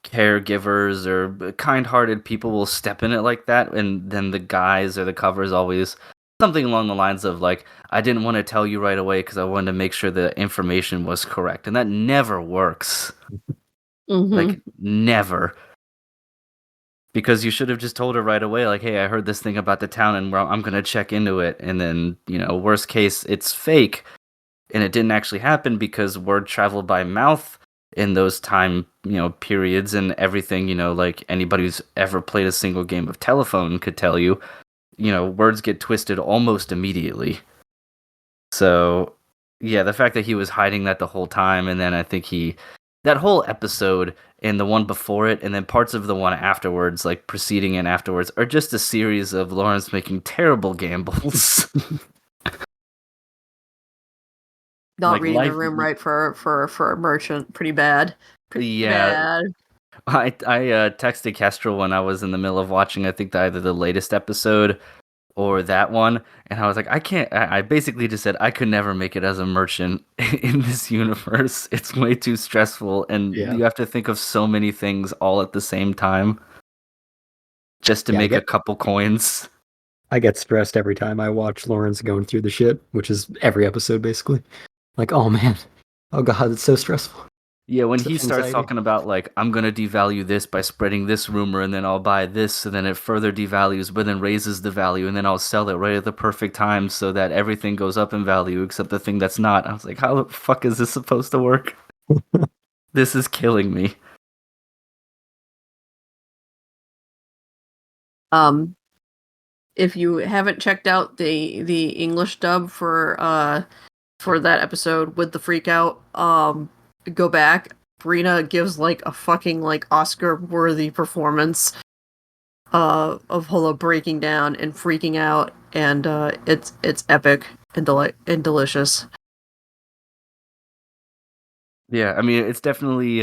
caregivers or kind-hearted people will step in it like that. And then the guys or the covers always something along the lines of like, I didn't want to tell you right away because I wanted to make sure the information was correct. And that never works. Mm-hmm. Like, never. Because you should have just told her right away, like, hey, I heard this thing about the town and I'm going to check into it. And then, worst case, it's fake. And it didn't actually happen because word traveled by mouth in those time, periods and everything, like anybody who's ever played a single game of telephone could tell you, words get twisted almost immediately. So, yeah, the fact that he was hiding that the whole time, and then I think that whole episode and the one before it, and then parts of the one afterwards, like preceding and afterwards, are just a series of Lawrence making terrible gambles. Not reading the room right for a merchant, pretty bad. Pretty bad. I texted Kestrel when I was in the middle of watching, I think either the latest episode or that one, and I was like, I basically just said I could never make it as a merchant in this universe. It's way too stressful, and you have to think of so many things all at the same time just to make a couple coins. I get stressed every time I watch Lawrence going through the shit, which is every episode basically. Like, oh man, oh god, it's so stressful. Yeah, when he Such starts anxiety. talking about like I'm gonna devalue this by spreading this rumor, and then I'll buy this, and then it further devalues, but then raises the value, and then I'll sell it right at the perfect time so that everything goes up in value except the thing that's not. I was like, how the fuck is this supposed to work? This is killing me. If you haven't checked out the English dub for that episode with the freak out, go back. Brina gives like a fucking like Oscar worthy performance of Holo breaking down and freaking out, and it's epic and delicious. Yeah, I mean it's definitely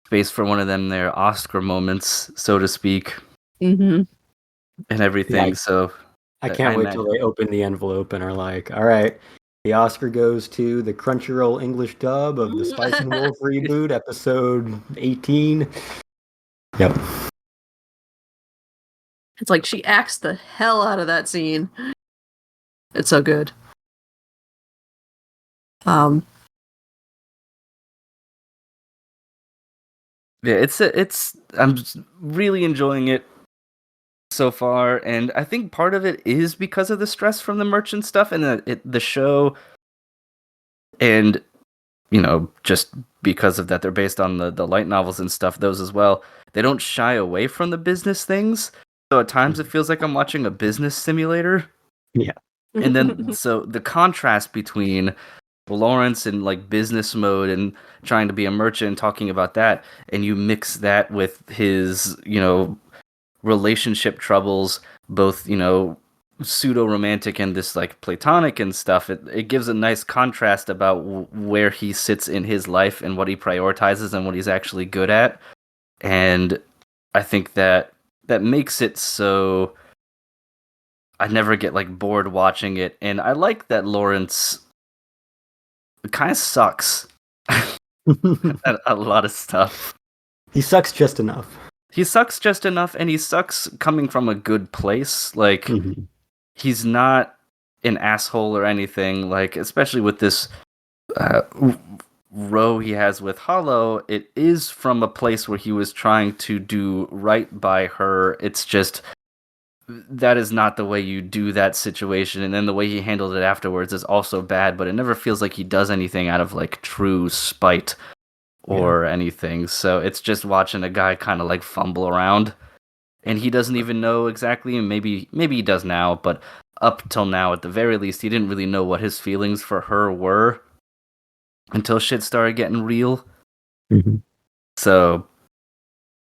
space for one of them there Oscar moments, so to speak, Mm-hmm. and everything. Yeah, So I I can't wait till imagine. they open the envelope and are like, all right, the Oscar goes to the Crunchyroll English dub of the Spice and Wolf reboot, episode 18. Yep. It's like she acts the hell out of that scene. It's so good. Yeah, it's I'm just really enjoying it so far, and I think part of it is because of the stress from the merchant stuff and the show, and just because of that, they're based on the light novels and stuff. Those as well, they don't shy away from the business things. So at times it feels like I'm watching a business simulator, Yeah. and then so the contrast between Lawrence in like business mode and trying to be a merchant and talking about that, and you mix that with his relationship troubles, both pseudo romantic and this like platonic and stuff. It gives a nice contrast about where he sits in his life and what he prioritizes and what he's actually good at, and I think that makes it so I never get like bored watching it. And I like that Lawrence kind of sucks at a lot of stuff. He sucks just enough. He sucks just enough, and he sucks coming from a good place. Like, Mhm. he's not an asshole or anything. Like, especially with this row he has with Hollow, it is from a place where he was trying to do right by her. It's just that is not the way you do that situation, and then the way he handled it afterwards is also bad. But it never feels like he does anything out of like true spite or anything. So it's just watching a guy kind of like fumble around, and he doesn't even know exactly, and maybe he does now, but up till now at the very least he didn't really know what his feelings for her were until shit started getting real. Mhm. So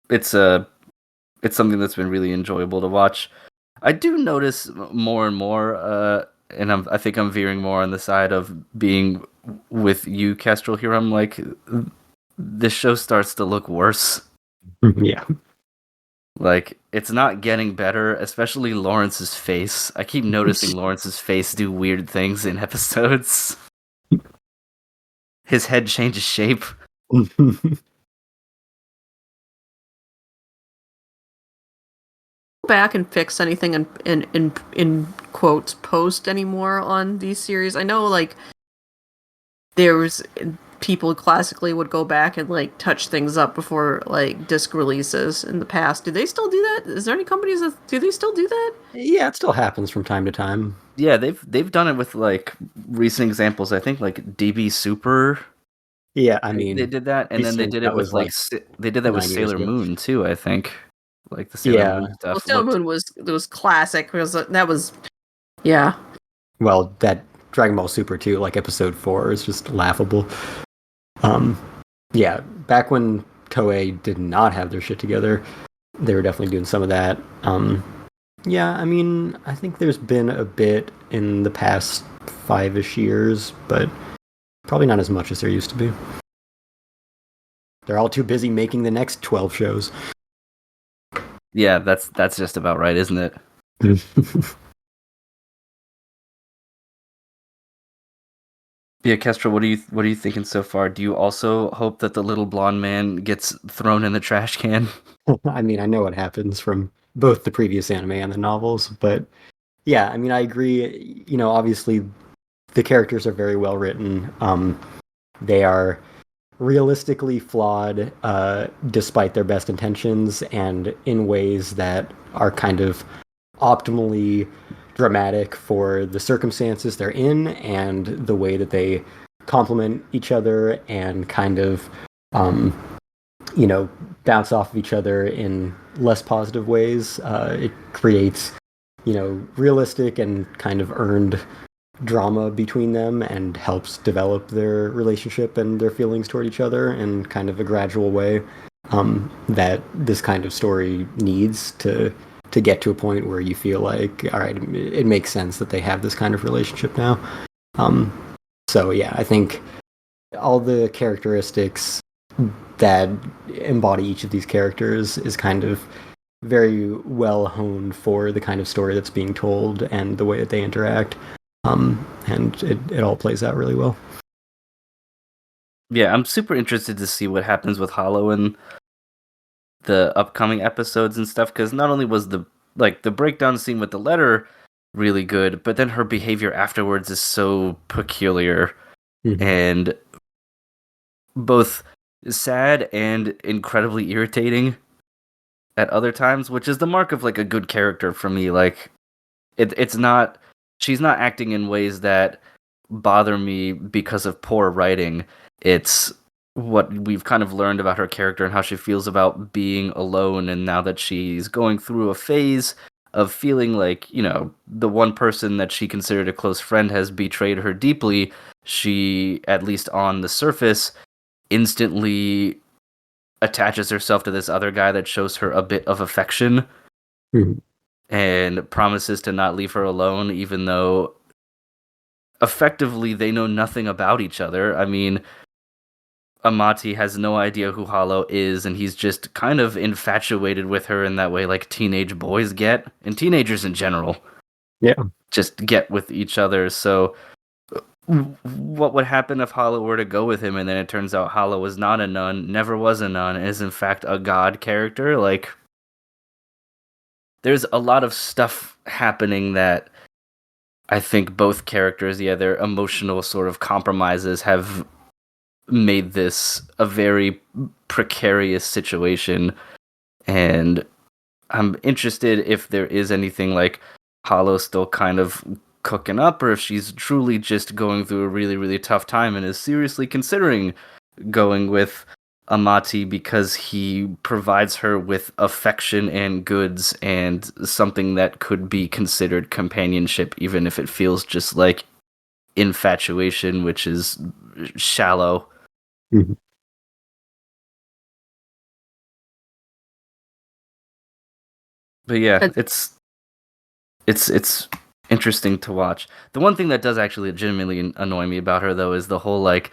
it's something that's been really enjoyable to watch. I do notice more and more, and I think I'm veering more on the side of being with you, Kestrel. Here, I'm like, this show starts to look worse. Yeah. Like, it's not getting better, especially Lawrence's face. I keep noticing Lawrence's face do weird things in episodes. His head changes shape. Back and fix anything in quotes post anymore on these series. I know like there's people classically would go back and like touch things up before like disc releases in the past. Do they still do that? Is there any companies that do they still do that? Yeah, it still happens from time to time. Yeah, they've done it with like recent examples. I think like DB Super. Yeah, I They mean, did that, and then they recent, did it that with was like like they did that with 9 years Sailor ago. Moon too. I think like the Sailor Yeah, Moon Well, stuff Sailor looked. Moon was classic because that was yeah. well, that Dragon Ball Super 2, like episode 4, is just laughable. Yeah, back when Toei did not have their shit together, they were definitely doing some of that. Yeah, I mean, I think there's been a bit in the past 5-ish years, but probably not as much as there used to be. They're all too busy making the next 12 shows. Yeah, that's just about right, isn't it? Yeah, Kestra, what are you thinking so far? Do you also hope that the little blonde man gets thrown in the trash can? I mean, I know what happens from both the previous anime and the novels, but yeah, I mean, I agree. Obviously, the characters are very well written. They are realistically flawed despite their best intentions, and in ways that are kind of optimally dramatic for the circumstances they're in and the way that they complement each other and kind of bounce off of each other in less positive ways. It creates realistic and kind of earned drama between them and helps develop their relationship and their feelings toward each other in kind of a gradual way that this kind of story needs to get to a point where you feel like, all right, it makes sense that they have this kind of relationship now. So yeah, I think all the characteristics that embody each of these characters is kind of very well honed for the kind of story that's being told and the way that they interact. And it all plays out really well. Yeah, I'm super interested to see what happens with Hollow in the upcoming episodes and stuff, because not only was the breakdown scene with the letter really good, but then her behavior afterwards is so peculiar and both sad and incredibly irritating at other times, which is the mark of like a good character for me. Like it's not, she's not acting in ways that bother me because of poor writing. It's what we've kind of learned about her character and how she feels about being alone, and now that she's going through a phase of feeling like, the one person that she considered a close friend has betrayed her deeply, she, at least on the surface, instantly attaches herself to this other guy that shows her a bit of affection and promises to not leave her alone, even though effectively they know nothing about each other. I mean, Amati has no idea who Hollow is, and he's just kind of infatuated with her in that way like teenage boys get, and teenagers in general. Yeah. Just get with each other. So what would happen if Hollow were to go with him, and then it turns out Hollow was not a nun, never was a nun, is in fact a god character? Like, there's a lot of stuff happening that I think both characters, their emotional sort of compromises have made this a very precarious situation. And I'm interested if there is anything like Hollow still kind of cooking up, or if she's truly just going through a really, really tough time and is seriously considering going with Amati because he provides her with affection and goods and something that could be considered companionship, even if it feels just like infatuation, which is shallow. But yeah, it's interesting to watch. The one thing that does actually legitimately annoy me about her, though, is the whole, like,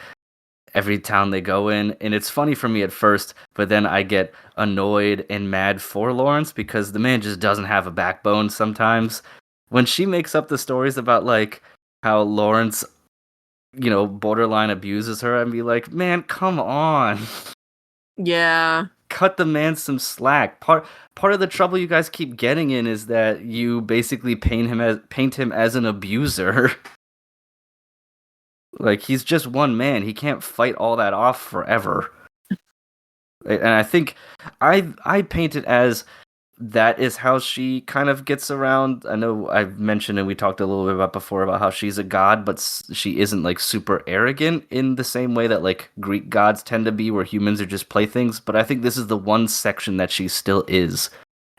every town they go in, and it's funny for me at first, but then I get annoyed and mad for Lawrence because the man just doesn't have a backbone sometimes. When she makes up the stories about, like, how Lawrence, borderline abuses her, I'd be like, man, come on. Yeah. Cut the man some slack. Part of the trouble you guys keep getting in is that you basically paint him as an abuser. Like, he's just one man. He can't fight all that off forever. And I think I paint it as that is how she kind of gets around. I know I've mentioned, and we talked a little bit about before, about how she's a god, but she isn't like super arrogant in the same way that like Greek gods tend to be, where humans are just playthings. But I think this is the one section that she still is,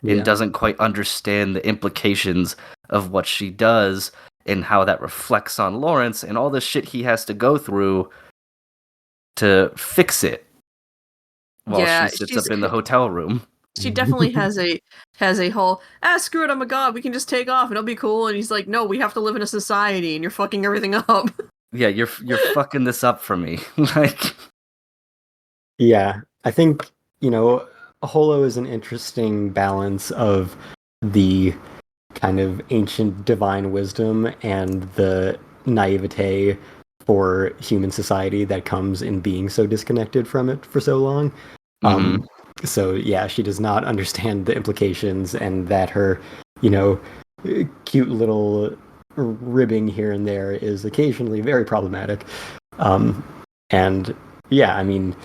and doesn't quite understand the implications of what she does and how that reflects on Lawrence and all the shit he has to go through to fix it while she sits up in the hotel room. She definitely has a whole, screw it, I'm a god, we can just take off and it'll be cool. And he's like, no, we have to live in a society and you're fucking everything up. Yeah, you're fucking this up for me. Like, yeah, I think, Holo is an interesting balance of the kind of ancient divine wisdom and the naivete for human society that comes in being so disconnected from it for so long. So yeah, she does not understand the implications, and that her, cute little ribbing here and there is occasionally very problematic. And yeah, I mean,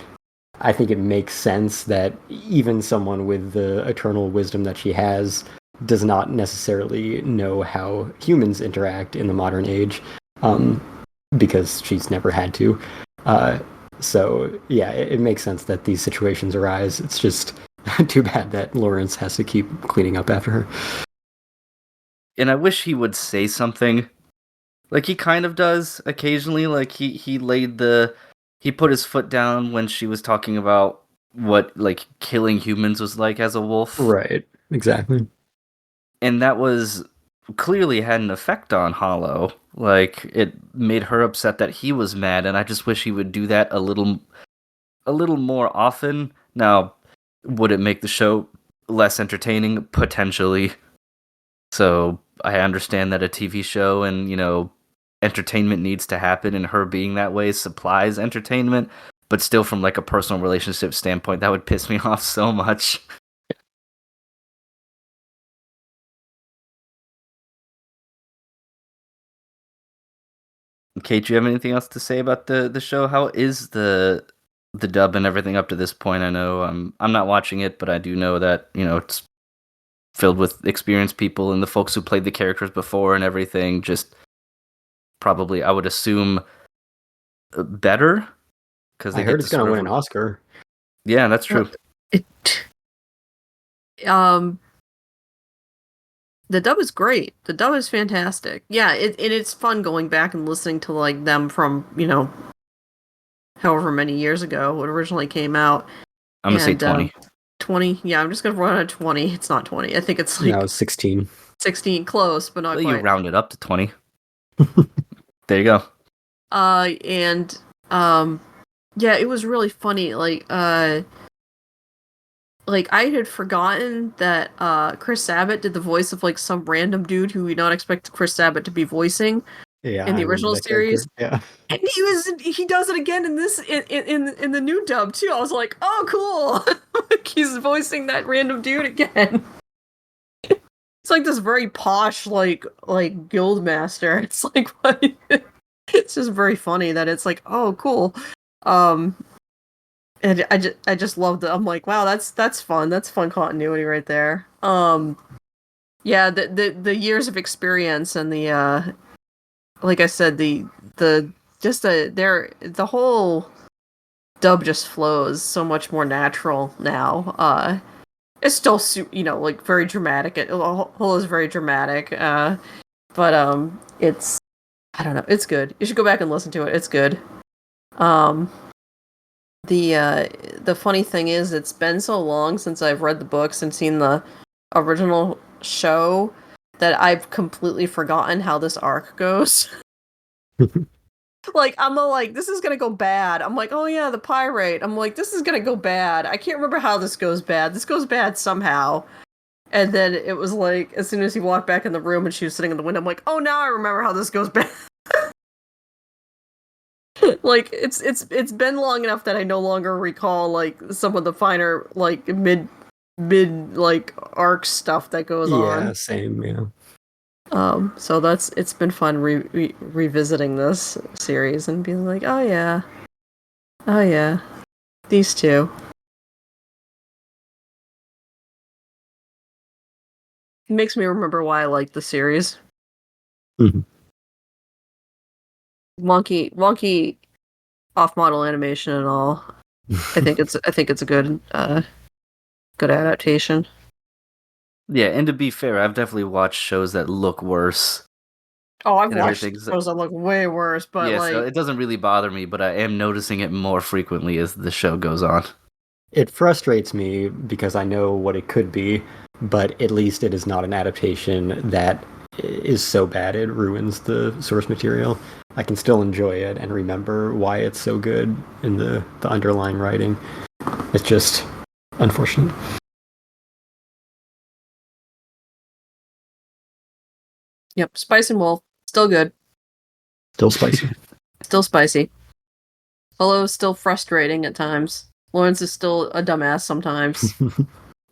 I think it makes sense that even someone with the eternal wisdom that she has does not necessarily know how humans interact in the modern age, um, because she's never had to. So yeah, it makes sense that these situations arise. It's just too bad that Lawrence has to keep cleaning up after her. And I wish he would say something. Like he kind of does occasionally. Like he put his foot down when she was talking about what like killing humans was like as a wolf. Right, exactly. And that was clearly had an effect on Hollow. Like it made her upset that he was mad, and I just wish he would do that a little more often. Now, would it make the show less entertaining? Potentially. So I understand that a TV show and, entertainment needs to happen, and her being that way supplies entertainment, but still from like a personal relationship standpoint, that would piss me off so much. Kate, do you have anything else to say about the show? How is the dub and everything up to this point? I know I'm not watching it, but I do know that, it's filled with experienced people and the folks who played the characters before and everything. Just probably, I would assume, better because I they heard get it's to going to sort win of. an Oscar. Yeah, that's true. It, um, the dub is great. The dub is fantastic. Yeah, it's fun going back and listening to like them from however many years ago when it originally came out. I'm gonna say 20. 20. Yeah, I'm just gonna run at 20. It's not 20. I think it's like No, it's 16. 16, close, but not Well, quite. you round it up to 20. There you go. And yeah, it was really funny. Like I had forgotten that Chris Sabat did the voice of like some random dude who we not expect Chris Sabat to be voicing Yeah, in the I remember original that series. character. Yeah. And he does it again in this in the new dub too. I was like, oh cool. Like he's voicing that random dude again. It's like this very posh like guild master. It's like what it's just very funny that it's like, oh cool. And I just loved it. I'm like, wow, that's fun. That's fun continuity right there. Yeah, the years of experience and the like I said, the the whole dub just flows so much more natural now. It's still like very dramatic. The whole is very dramatic. But it's I don't know. It's good. You should go back and listen to it. It's good. Um, the funny thing is, it's been so long since I've read the books and seen the original show that I've completely forgotten how this arc goes. Like I'm all like, this is gonna go bad. I'm like, oh yeah, the pirate. I'm like, this is gonna go bad. I can't remember how this goes bad. This goes bad somehow. And then it was like, as soon as he walked back in the room and she was sitting in the window, I'm like, oh, now I remember how this goes bad. Like it's been long enough that I no longer recall like some of the finer like mid like arc stuff that goes on. Yeah, same, yeah. So it's been fun revisiting this series and being like, oh yeah, these two. It makes me remember why I like the series. Mm-hmm. Wonky off-model animation and all. I think it's a good good adaptation. Yeah, and to be fair, I've definitely watched shows that look worse. Oh, I've and watched everything. shows that look way worse, but Yeah, like so it doesn't really bother me, but I am noticing it more frequently as the show goes on. It frustrates me because I know what it could be, but at least it is not an adaptation that is so bad it ruins the source material. I can still enjoy it and remember why it's so good in the underlying writing. It's just unfortunate. Yep, Spice and Wolf, still good. Still spicy. Still spicy. Although still frustrating at times. Lawrence is still a dumbass sometimes.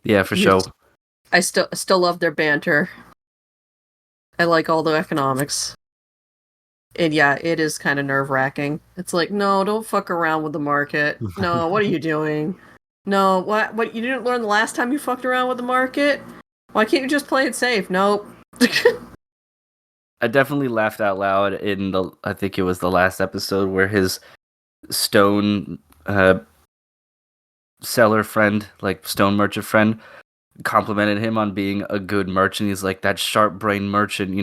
Yeah, for sure. I still love their banter. I like all the economics. And yeah, it is kind of nerve-wracking. It's like, no, don't fuck around with the market. No, what are you doing? No, what you didn't learn the last time you fucked around with the market? Why can't you just play it safe? Nope. I definitely laughed out loud I think it was the last episode where his stone seller friend, like stone merchant friend, complimented him on being a good merchant. He's like, that sharp brain merchant,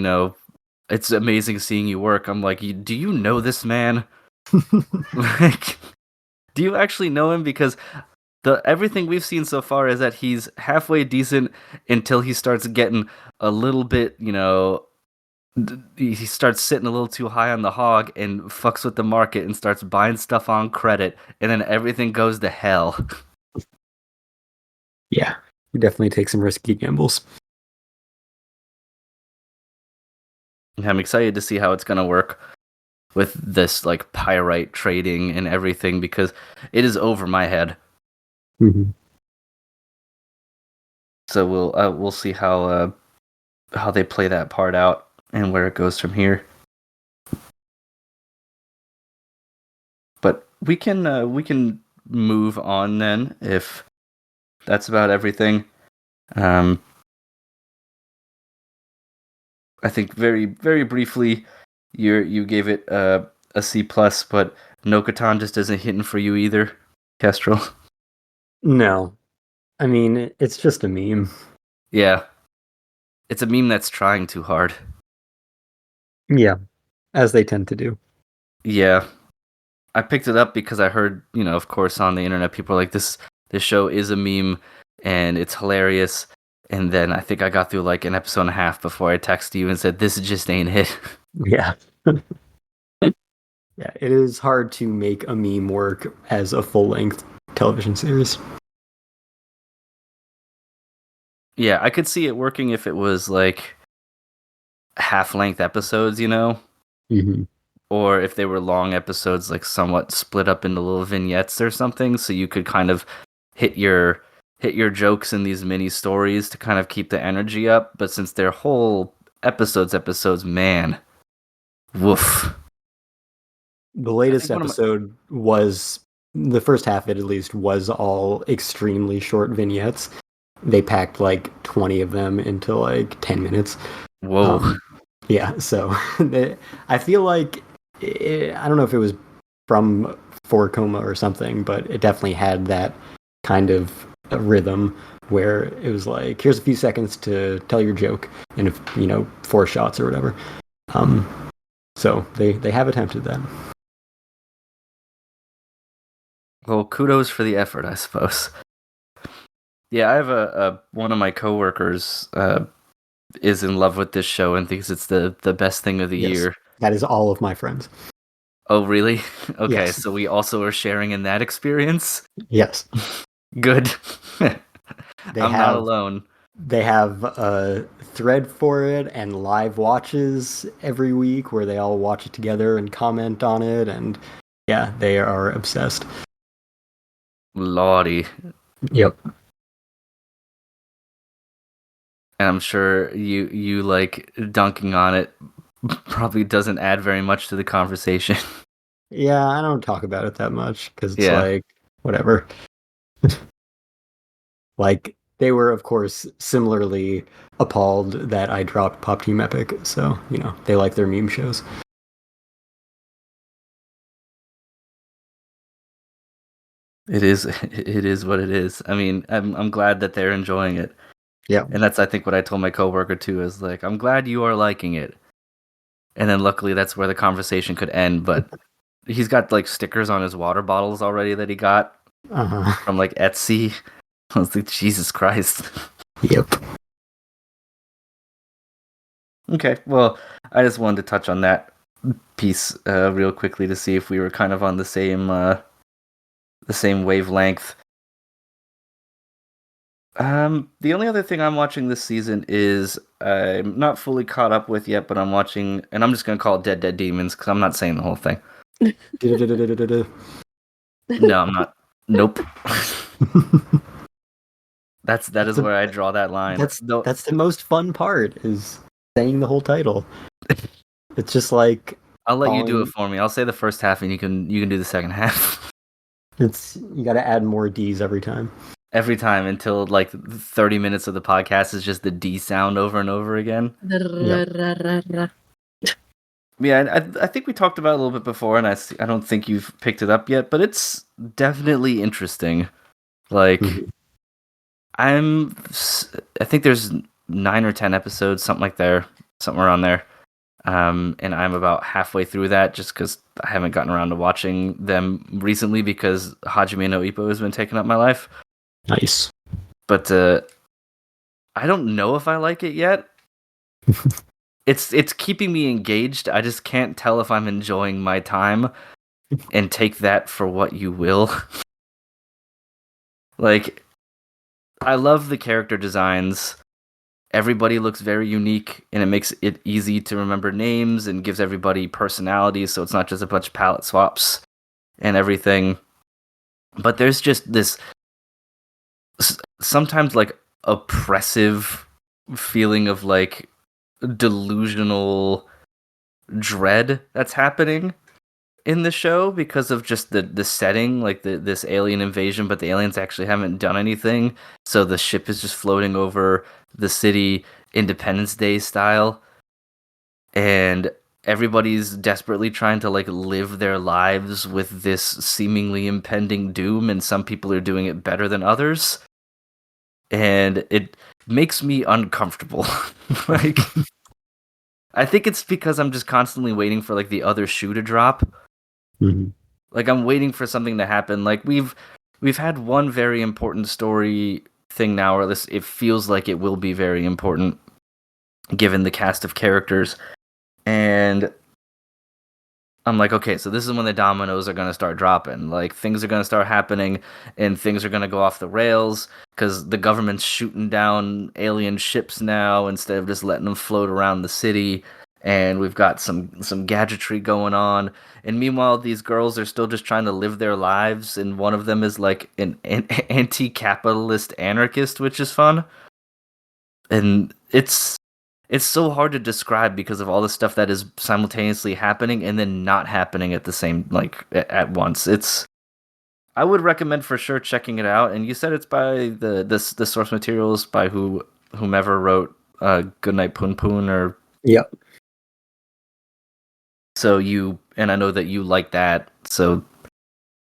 it's amazing seeing you work. I'm like, do you know this man? Like, do you actually know him? Because everything we've seen so far is that he's halfway decent until he starts getting a little bit, he starts sitting a little too high on the hog and fucks with the market and starts buying stuff on credit, and then everything goes to hell. Yeah, you definitely take some risky gambles. I'm excited to see how it's going to work with this like pyrite trading and everything, because it is over my head. Mm-hmm. So we'll see how they play that part out and where it goes from here. But we can move on then, if that's about everything. I think very, very briefly, you gave it a C+, but Nekotan just isn't hitting for you either, Kestrel. No, I mean, it's just a meme. Yeah, it's a meme that's trying too hard. Yeah, as they tend to do. Yeah, I picked it up because I heard, of course, on the internet, people are like, this show is a meme and it's hilarious. And then I think I got through like an episode and a half before I texted you and said, this just ain't it. Yeah. Yeah, it is hard to make a meme work as a full-length television series. Yeah, I could see it working if it was like half-length episodes, Mm-hmm. or if they were long episodes, like somewhat split up into little vignettes or something, so you could kind of hit your jokes in these mini stories to kind of keep the energy up. But since they're whole episodes, man, woof. The latest episode was, the first half of it at least, was all extremely short vignettes. They packed like 20 of them into like 10 minutes. Whoa. Yeah, so I feel like, I don't know if it was from 4 or something, but it definitely had that kind of a rhythm where it was like, here's a few seconds to tell your joke, and 4 shots or whatever. So they have attempted that. Well, kudos for the effort, I suppose. Yeah, I have one of my coworkers is in love with this show and thinks it's the best thing of the year. That is all of my friends. Oh, really? Okay, yes. So we also are sharing in that experience? Yes. Good. I'm not alone. They have a thread for it and live watches every week where they all watch it together and comment on it, and yeah, they are obsessed. Lordy. Yep. And I'm sure you like dunking on it probably doesn't add very much to the conversation. Yeah, I don't talk about it that much because it's like, whatever. Like, they were, of course, similarly appalled that I dropped Pop Team Epic, so, they like their meme shows. It is what it is. I mean, I'm glad that they're enjoying it. Yeah. And that's, I think, what I told my coworker too, is like, I'm glad you are liking it. And then luckily that's where the conversation could end, but he's got like stickers on his water bottles already that he got from like Etsy. I was like, Jesus Christ. Yep. Okay, well, I just wanted to touch on that piece real quickly to see if we were kind of on the same wavelength. The only other thing I'm watching this season is I'm not fully caught up with yet, but I'm watching, and I'm just gonna call it Dead Dead Demons because I'm not saying the whole thing. No, I'm not. Nope. That is where I draw that line. That's the most fun part, is saying the whole title. It's just like, I'll let you do it Colin, for me. I'll say the first half, and you can do the second half. you got to add more D's every time. Every time until like 30 minutes of the podcast is just the D sound over and over again. Yeah, I think we talked about it a little bit before, and I don't think you've picked it up yet, but it's definitely interesting. Like, I think there's 9 or 10 episodes, something around there. And I'm about halfway through that just because I haven't gotten around to watching them recently because Hajime no Ippo has been taking up my life. Nice. But I don't know if I like it yet. It's keeping me engaged. I just can't tell if I'm enjoying my time, and take that for what you will. Like, I love the character designs. Everybody looks very unique, and it makes it easy to remember names and gives everybody personalities, so it's not just a bunch of palette swaps and everything. But there's just this sometimes like oppressive feeling of like delusional dread that's happening in the show because of just the setting, like this alien invasion, but the aliens actually haven't done anything, so the ship is just floating over the city, Independence Day style, and everybody's desperately trying to like live their lives with this seemingly impending doom, and some people are doing it better than others, and it makes me uncomfortable. Like, I think it's because I'm just constantly waiting for like the other shoe to drop. Mm-hmm. Like, I'm waiting for something to happen. Like, we've had one very important story thing now, or at least it feels like it will be very important given the cast of characters. And I'm like, okay, so this is when the dominoes are going to start dropping. Like, things are going to start happening, and things are going to go off the rails because the government's shooting down alien ships now instead of just letting them float around the city. And we've got some gadgetry going on. And meanwhile, these girls are still just trying to live their lives. And one of them is like an anti-capitalist anarchist, which is fun. And it's so hard to describe because of all the stuff that is simultaneously happening and then not happening at the same, like, at once. I would recommend for sure checking it out. And you said it's by the source materials by whomever wrote Goodnight Poon Poon, or Yep. so and I know that you like that, so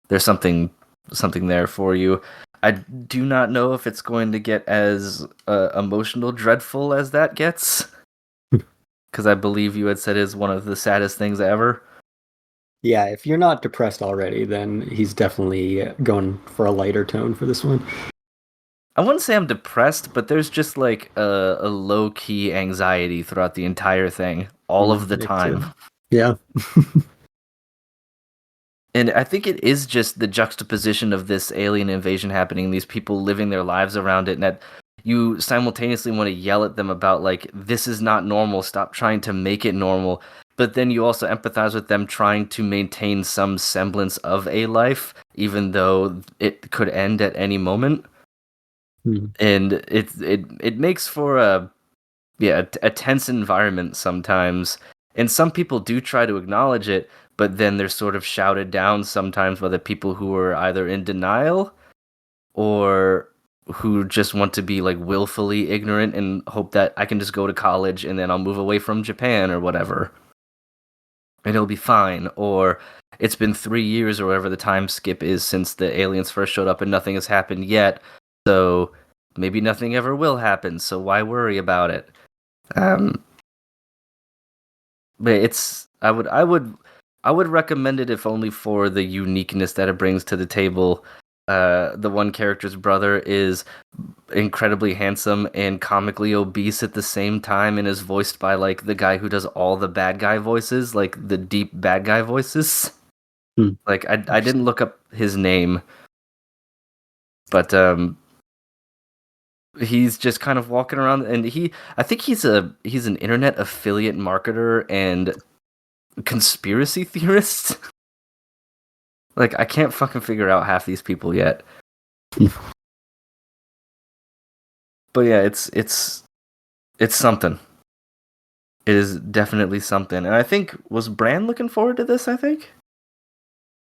there's something there for you. I do not know if it's going to get as emotional dreadful as that gets, because I believe you had said is one of the saddest things ever. Yeah, if you're not depressed already, then he's definitely going for a lighter tone for this one. I wouldn't say I'm depressed, but there's just like a low-key anxiety throughout the entire thing, all of the time. Yeah. And I think it is just the juxtaposition of this alien invasion happening, these people living their lives around it, and that you simultaneously want to yell at them about, like, this is not normal, stop trying to make it normal. But then you also empathize with them trying to maintain some semblance of a life, even though it could end at any moment. And it makes for a tense environment sometimes. And some people do try to acknowledge it, but then they're sort of shouted down sometimes by the people who are either in denial or who just want to be like willfully ignorant and hope that I can just go to college and then I'll move away from Japan or whatever, and it'll be fine. Or it's been 3 years or whatever the time skip is since the aliens first showed up and nothing has happened yet, so maybe nothing ever will happen, so why worry about it? But I would recommend it if only for the uniqueness that it brings to the table. The one character's brother is incredibly handsome and comically obese at the same time, and is voiced by like the guy who does all the bad guy voices, like the deep bad guy voices. Like, I didn't look up his name, but he's just kind of walking around, and I think he's an internet affiliate marketer and conspiracy theorist. Like, I can't fucking figure out half these people yet. But yeah, it's something. it is definitely something. And I think, was Bran looking forward to this, I think?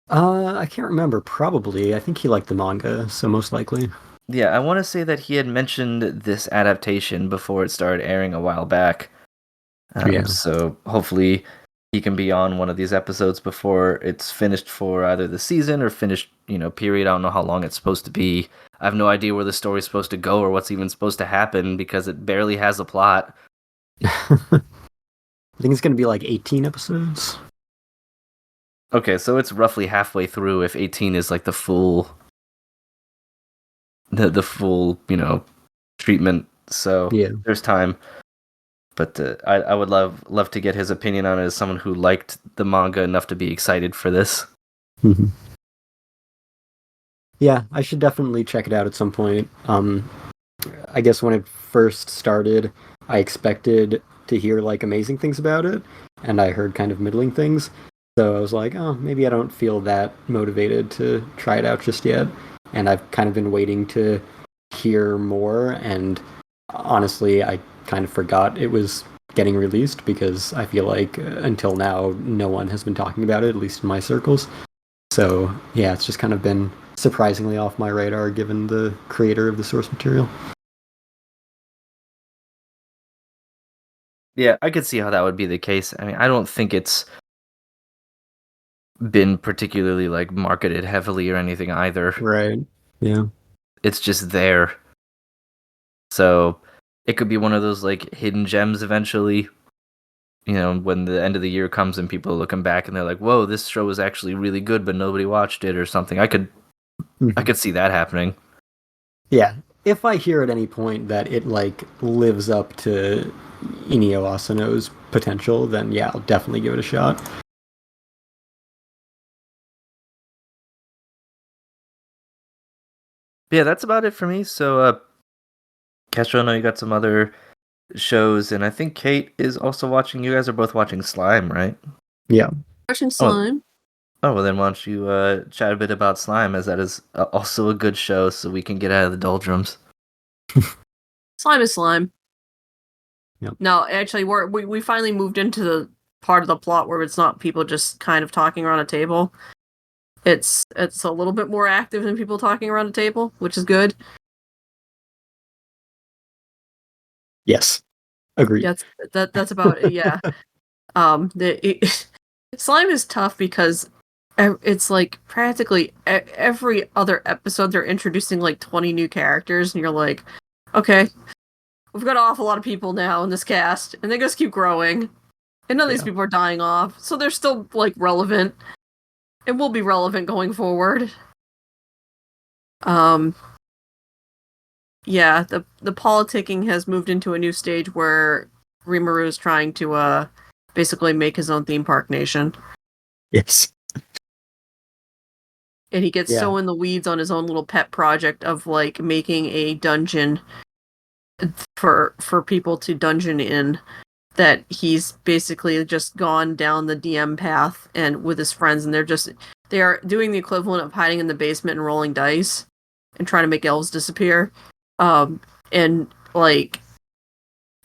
I can't remember. Probably. I think he liked the manga, so most likely. Yeah, I want to say that he had mentioned this adaptation before it started airing a while back. Yeah. So hopefully he can be on one of these episodes before it's finished for either the season or finished, period. I don't know how long it's supposed to be. I have no idea where the story's supposed to go or what's even supposed to happen because it barely has a plot. I think it's going to be like 18 episodes. Okay, so it's roughly halfway through if 18 is like the full treatment. So Yeah. there's time. But I would love to get his opinion on it as someone who liked the manga enough to be excited for this. Mm-hmm. Yeah, I should definitely check it out at some point. I guess when it first started, I expected to hear like amazing things about it, and I heard kind of middling things. So I was like, oh, maybe I don't feel that motivated to try it out just yet. And I've kind of been waiting to hear more, and honestly, I kind of forgot it was getting released because I feel like until now, no one has been talking about it, at least in my circles. So yeah, it's just kind of been surprisingly off my radar given the creator of the source material. Yeah, I could see how that would be the case. I mean, I don't think it's been particularly like marketed heavily or anything either. Right. Yeah. It's just there. So it could be one of those like hidden gems eventually. When the end of the year comes and people are looking back and they're like, "Whoa, this show was actually really good, but nobody watched it" or something. I could see that happening. Yeah. If I hear at any point that it like lives up to Inio Asano's potential, then yeah, I'll definitely give it a shot. Yeah, that's about it for me. So, Castro, I know you got some other shows, and I think Kate is also watching. You guys are both watching Slime, right? Yeah. Watching Slime. Oh, well then why don't you chat a bit about Slime, as that is also a good show, so we can get out of the doldrums. Slime is Slime. Yep. No, actually, we finally moved into the part of the plot where it's not people just kind of talking around a table. It's a little bit more active than people talking around a table, which is good. Yes. Agreed. That's about it. Yeah. Slime is tough because it's like practically every other episode they're introducing like 20 new characters, and you're like, okay, we've got an awful lot of people now in this cast, and they just keep growing, and none of these people are dying off, so they're still like relevant, and will be relevant going forward. Yeah, the politicking has moved into a new stage where Rimuru is trying to basically make his own theme park nation. Yes. And he gets so in the weeds on his own little pet project of like making a dungeon for people to dungeon in, that he's basically just gone down the DM path and with his friends, and they are doing the equivalent of hiding in the basement and rolling dice and trying to make elves disappear. And like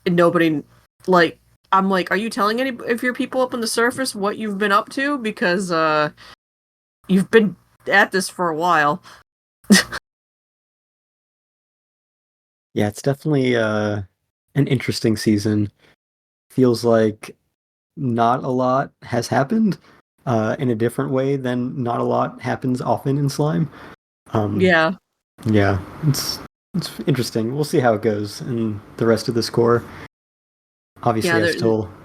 nobody, like, I'm like, are you telling any of your people up on the surface what you've been up to? Because you've been at this for a while. Yeah, it's definitely an interesting season. Feels like not a lot has happened in a different way than not a lot happens often in Slime. Yeah, it's interesting. We'll see how it goes in the rest of this core. Obviously,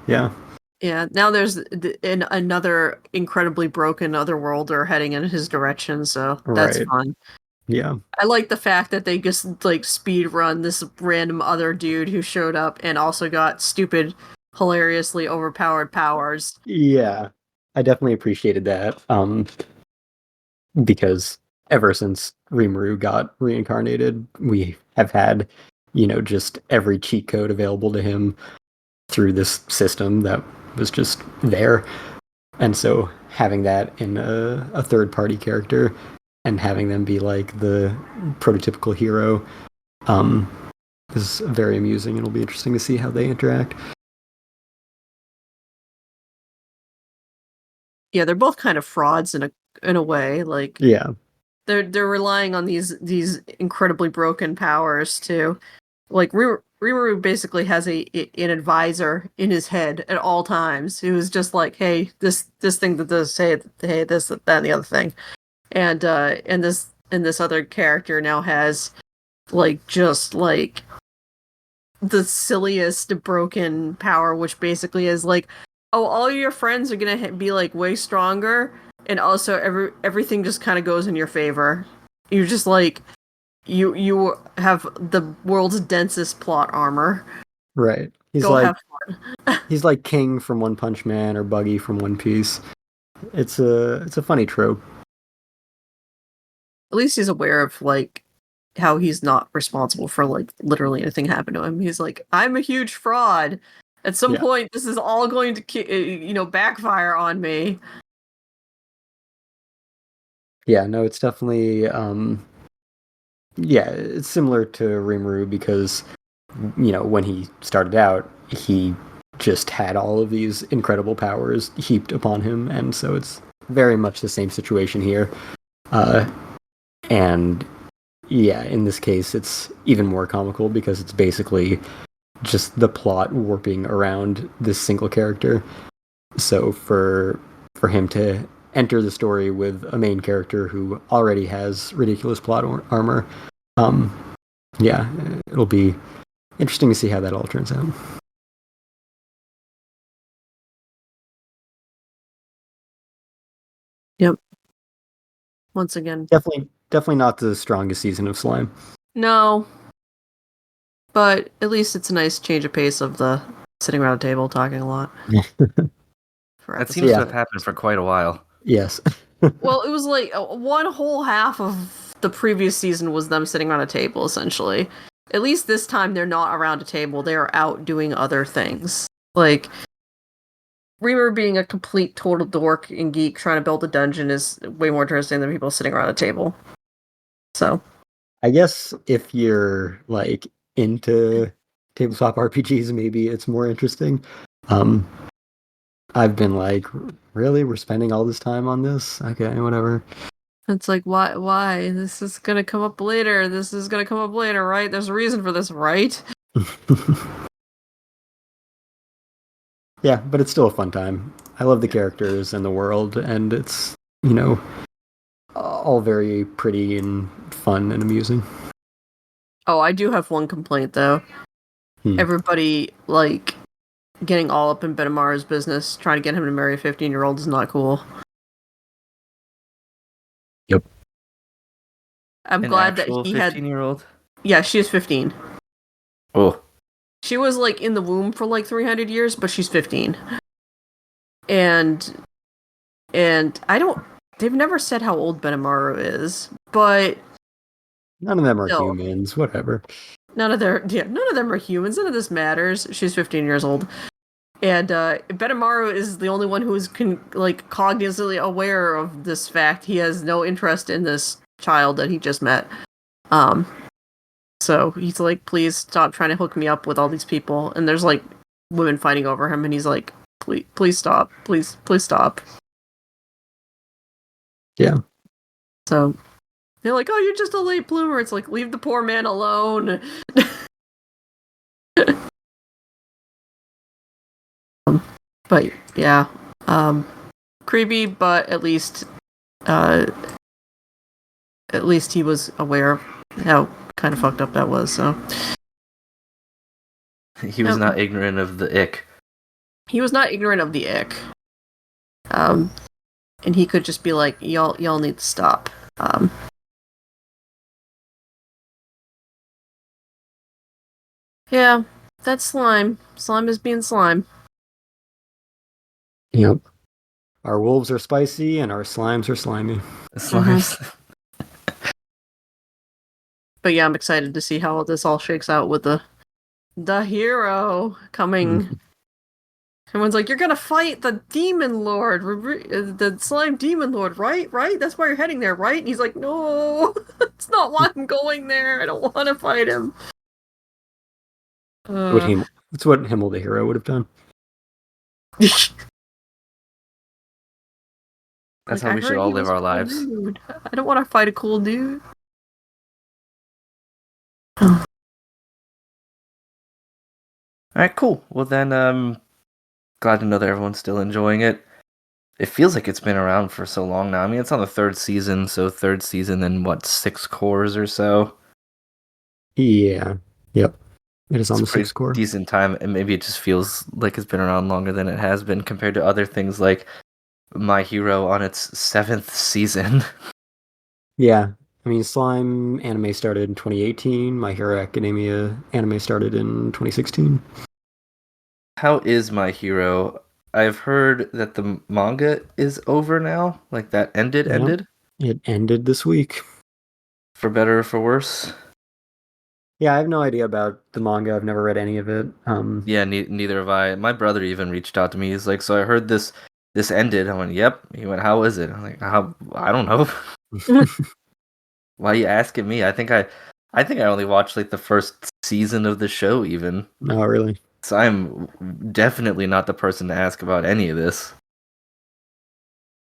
Yeah, now there's another incredibly broken otherworlder heading in his direction, so that's fun. Yeah. I like the fact that they just like speed run this random other dude who showed up and also got stupid, hilariously overpowered powers. Yeah. I definitely appreciated that. Because ever since Rimuru got reincarnated, we have had, just every cheat code available to him through this system that was just there. And so having that in a third-party character and having them be like the prototypical hero is very amusing, and it'll be interesting to see how they interact. Yeah, they're both kind of frauds in a way. Like Yeah. they're relying on these incredibly broken powers to, like, Rimuru basically has an advisor in his head at all times who is just like, hey, this thing that does say, hey, this, that, and the other thing, and this other character now has like just like the silliest broken power, which basically is like, oh, all your friends are gonna be like way stronger, and also everything just kind of goes in your favor. You're just like, you have the world's densest plot armor. Right. He's Go like have fun. he's like King from One Punch Man or Buggy from One Piece. It's a funny trope. At least he's aware of like how he's not responsible for like literally anything happened to him. He's like, I'm a huge fraud. At some Yeah. point, this is all going to backfire on me. Yeah, no, it's definitely yeah, it's similar to Rimuru because when he started out, he just had all of these incredible powers heaped upon him, and so it's very much the same situation here. And yeah, in this case, it's even more comical because it's basically just the plot warping around this single character. So for him to enter the story with a main character who already has ridiculous plot armor, yeah, it'll be interesting to see how that all turns out. Yep. Once again, Definitely not the strongest season of Slime. no. But at least it's a nice change of pace of the sitting around a table talking a lot. That seems to have happened for quite a while. Yes. Well, it was like one whole half of the previous season was them sitting around a table, essentially. At least this time they're not around a table, they are out doing other things. Like, Reamer being a complete total dork and geek trying to build a dungeon is way more interesting than people sitting around a table. So, I guess if you're like into tabletop RPGs, maybe it's more interesting. I've been like, really? We're spending all this time on this? Okay, whatever. it's like, why? This is gonna come up later. This is gonna come up later, right? There's a reason for this, right? Yeah, but it's still a fun time. I love the characters and the world, and it's, all very pretty and fun and amusing. Oh, I do have one complaint, though. Everybody, like, getting all up in Benimaru's business, trying to get him to marry a 15-year-old is not cool. Yep. I'm glad that he had... 15-year-old? Yeah, she is 15. Oh. She was, like, in the womb for, like, 300 years, but she's 15. And I don't... They've never said how old Benimaru is, but... None of them are humans, whatever. None of them are humans. None of this matters. She's 15 years old. And Benimaru is the only one who is cognitively aware of this fact. He has no interest in this child that he just met. So he's like, please stop trying to hook me up with all these people. And there's like women fighting over him, and he's like, please stop. Please stop. Yeah. So they're like, oh, you're just a late bloomer. It's like, leave the poor man alone. But yeah, creepy, but at least he was aware of how kind of fucked up that was. So he was not ignorant of the ick. He was not ignorant of the ick. And he could just be like, y'all need to stop. Yeah, that's slime. Slime is being slime. Yep. Our wolves are spicy and our slimes are slimy. Slimes. Mm-hmm. But yeah, I'm excited to see how this all shakes out with the hero coming. Mm-hmm. Everyone's like, you're gonna fight the demon lord, the slime demon lord, right? That's why you're heading there, right? And he's like, no, it's not why I'm going there. I don't want to fight him. It's what Himmel the hero would have done. That's Like, how I we should heard all he live was our a cool lives. dude. I don't want to fight a cool dude. Oh. All right, cool. Well then, glad to know that everyone's still enjoying it. It feels like it's been around for so long now. I mean, it's on the third season, so third season, then what, 6 cores or so? Yeah. Yep. It is on It's a the pretty 6th core. decent time, and maybe it just feels like it's been around longer than it has been compared to other things like My Hero on its 7th season. Yeah. I mean, Slime anime started in 2018. My Hero Academia anime started in 2016. How is My Hero? I've heard that the manga is over now. Like that Yep. ended? It ended this week. For better or for worse? Yeah, I have no idea about the manga. I've never read any of it. Yeah, neither have I. My brother even reached out to me. He's like, "So I heard this ended." I went, "Yep." He went, "How is it?" I'm like, "How? I don't know." Why are you asking me? I think I only watched like the first season of the show even. No, really. So I'm definitely not the person to ask about any of this.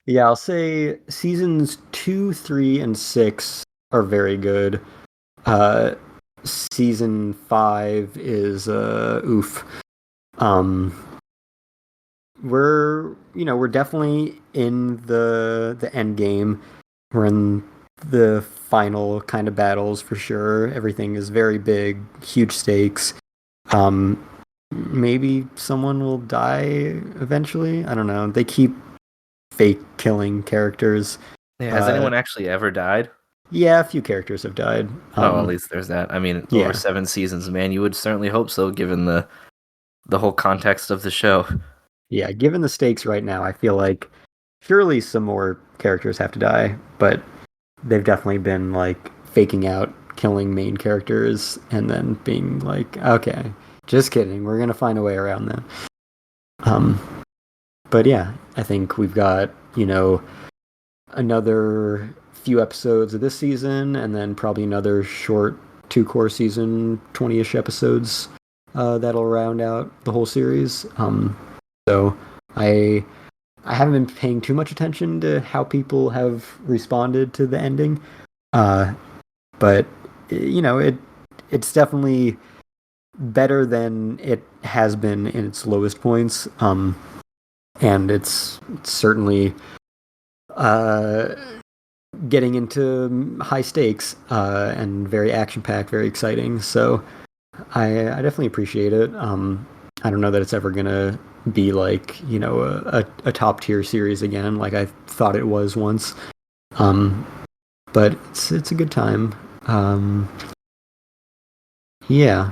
Yeah, I'll say seasons 2, 3, and 6 are very good. Uh, season 5 is oof. Um, we're definitely in the end game. We're in the final kind of battles for sure. Everything is very big, huge stakes. Um, maybe someone will die eventually. I don't know. They keep fake killing characters. Yeah, has anyone actually ever died? Yeah, a few characters have died. Oh, at least there's that. I mean, over Yeah, 7 seasons, man, you would certainly hope so, given the whole context of the show. yeah. Given the stakes right now, I feel like surely some more characters have to die, but they've definitely been like faking out killing main characters and then being like, okay, just kidding, we're gonna find a way around that. But yeah, I think we've got, another few episodes of this season and then probably another short 2 core season, 20-ish episodes that'll round out the whole series. So I I haven't been paying too much attention to how people have responded to the ending. But it's definitely better than it has been in its lowest points. And it's certainly uh, getting into high stakes and very action packed, very exciting. So I definitely appreciate it. I don't know that it's ever gonna be like a top tier series again, like I thought it was once. But it's a good time. Yeah,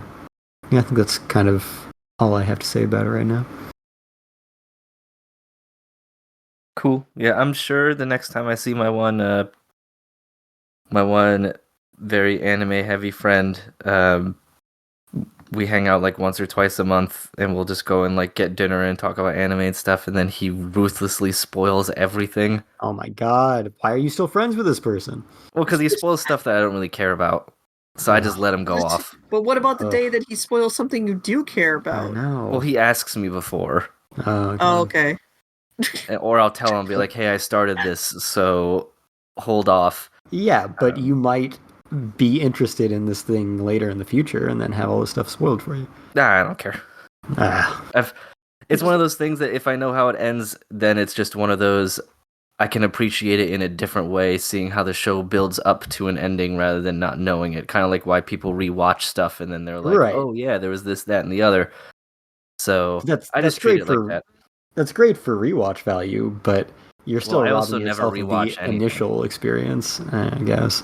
I think that's kind of all I have to say about it right now. Cool. Yeah, I'm sure the next time I see my one very anime heavy friend, we hang out like once or twice a month, and we'll just go and like get dinner and talk about anime and stuff, and then he ruthlessly spoils everything. Oh my god, why are you still friends with this person? Well, because he spoils stuff that I don't really care about, so I just let him go off. But what about the Ugh. day that he spoils something you do care I about? know. Well, he asks me before, Oh, okay. or I'll tell him, be like, "Hey, I started this, so hold off." Yeah, but you might be interested in this thing later in the future and then have all this stuff spoiled for you. Nah, I don't care. Ah, It's one of those things that if I know how it ends, then it's just one of those I can appreciate it in a different way, seeing how the show builds up to an ending rather than not knowing it. Kind of like why people rewatch stuff and then they're like, right. "Oh yeah, there was this, that, and the other." So I That's just treat great it like for that. that's great for rewatch value, but you're still I also robbing never yourself of the rewatch anything. initial experience, I guess.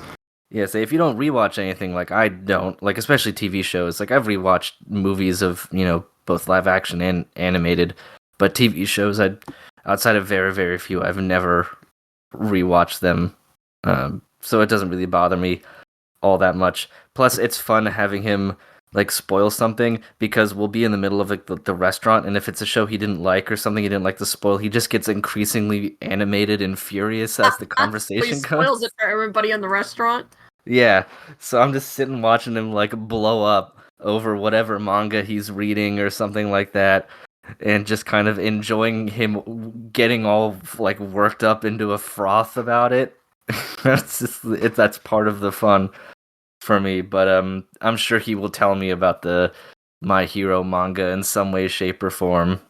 Yeah, say if you don't rewatch anything, like I don't, like especially TV shows, like I've rewatched movies of both live action and animated, but TV shows, outside of very very few, I've never rewatched them, so it doesn't really bother me all that much. Plus, it's fun having him like spoil something because we'll be in the middle of like the restaurant, and if it's a show he didn't like or something he didn't like to spoil, he just gets increasingly animated and furious as the So he conversation goes. spoils it for everybody in the restaurant. Yeah, so I'm just sitting watching him like blow up over whatever manga he's reading or something like that. and just kind of enjoying him getting all like worked up into a froth about it. That's part of the fun for me. But I'm sure he will tell me about the My Hero manga in some way, shape, or form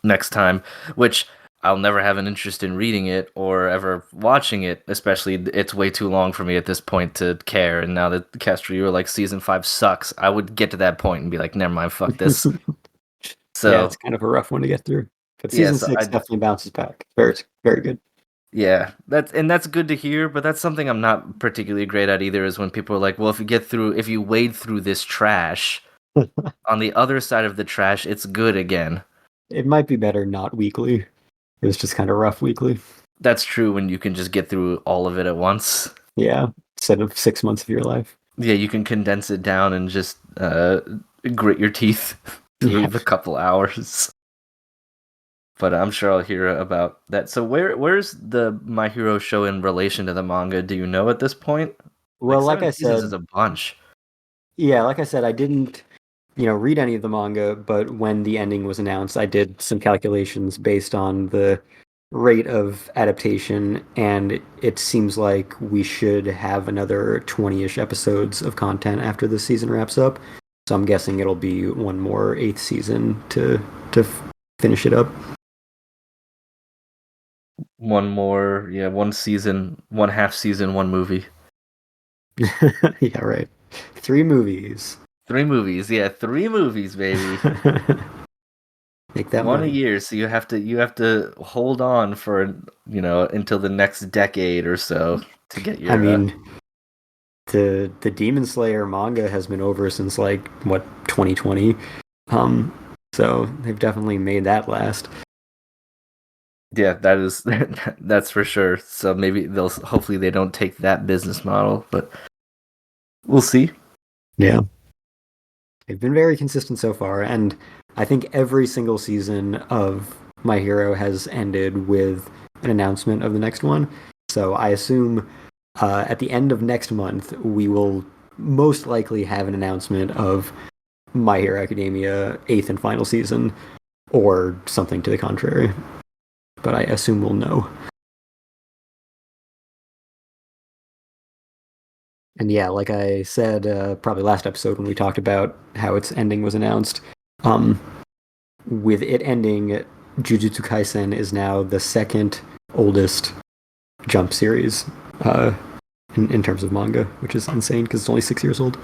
next time, which I'll never have an interest in reading it or ever watching it, especially it's way too long for me at this point to care. And now that Castro, you were like, season 5 sucks, I would get to that point and be like, never mind, fuck this. So yeah, it's kind of a rough one to get through. But season 6 definitely bounces back. Very, very good. Yeah, that's good to hear, but that's something I'm not particularly great at either, is when people are like, well, if you wade through this trash, on the other side of the trash, it's good again. It might be better not weekly. It was just kind of rough weekly. That's true when you can just get through all of it at once. Yeah, instead of 6 months of your life. Yeah, you can condense it down and just grit your teeth through the couple hours. But I'm sure I'll hear about that. So where's the My Hero show in relation to the manga? Do you know at this point? Well, like I said, is a bunch. Yeah, like I said, I didn't, read any of the manga, but when the ending was announced, I did some calculations based on the rate of adaptation, and it seems like we should have another 20-ish episodes of content after the season wraps up. So I'm guessing it'll be one more 8th season to finish it up. One more, one season, one half season, one movie. Yeah, right. 3 movies. 3 movies, yeah, 3 movies, baby. Make that one money. A year, so you have to hold on for until the next decade or so to get your. I mean, the Demon Slayer manga has been over since 2020, so they've definitely made that last. Yeah, that's for sure. So maybe hopefully they don't take that business model, but we'll see. Yeah. They've been very consistent so far, and I think every single season of My Hero has ended with an announcement of the next one. So I assume at the end of next month, we will most likely have an announcement of My Hero Academia 8th and final season, or something to the contrary. But I assume we'll know. And yeah, like I said, probably last episode when we talked about how its ending was announced, with it ending, Jujutsu Kaisen is now the second oldest Jump series in terms of manga, which is insane because it's only 6 years old.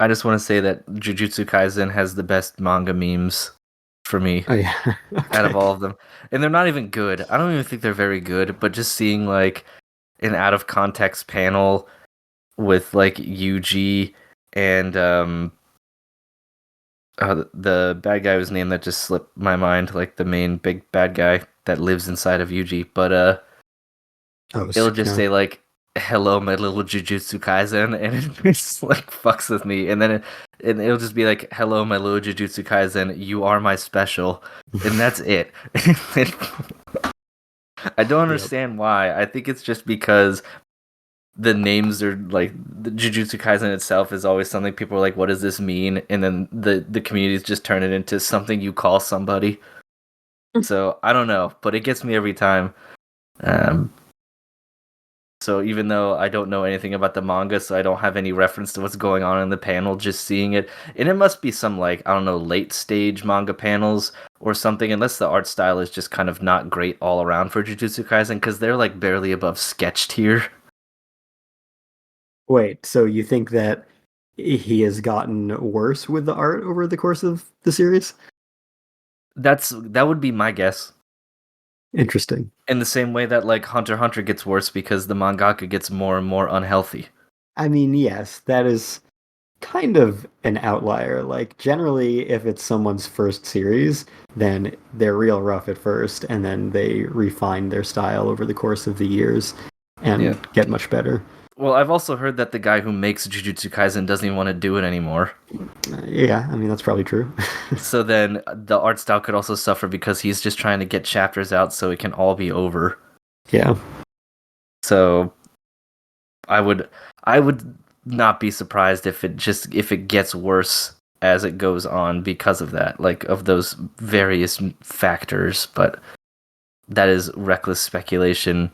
I just want to say that Jujutsu Kaisen has the best manga memes for me. Oh yeah. Okay. Out of all of them. And they're not even good. I don't even think they're very good, but just seeing like an out of context panel with like Yuji and the bad guy whose name that just slipped my mind, like the main big bad guy that lives inside of Yuji, but it'll just say like, hello my little Jujutsu Kaisen, and it just like fucks with me, and then it'll just be like, hello my little Jujutsu Kaisen, you are my special, and that's it. I don't understand why. I think it's just because the names are like, the Jujutsu Kaisen itself is always something people are like, what does this mean? And then the communities just turn it into something you call somebody. So I don't know, but it gets me every time. So even though I don't know anything about the manga, so I don't have any reference to what's going on in the panel, just seeing it, and it must be some like, I don't know, late stage manga panels or something, unless the art style is just kind of not great all around for Jujutsu Kaisen, because they're like barely above sketch tier. Wait, so you think that he has gotten worse with the art over the course of the series? That would be my guess. Interesting. In the same way that like Hunter x Hunter gets worse because the mangaka gets more and more unhealthy. I mean, yes, that is kind of an outlier. Like, generally, if it's someone's first series, then they're real rough at first, and then they refine their style over the course of the years and get much better. Well, I've also heard that the guy who makes Jujutsu Kaisen doesn't even want to do it anymore. Yeah, I mean, that's probably true. So then the art style could also suffer because he's just trying to get chapters out so it can all be over. Yeah. So I would not be surprised if it gets worse as it goes on because of that, like of those various factors. But that is reckless speculation,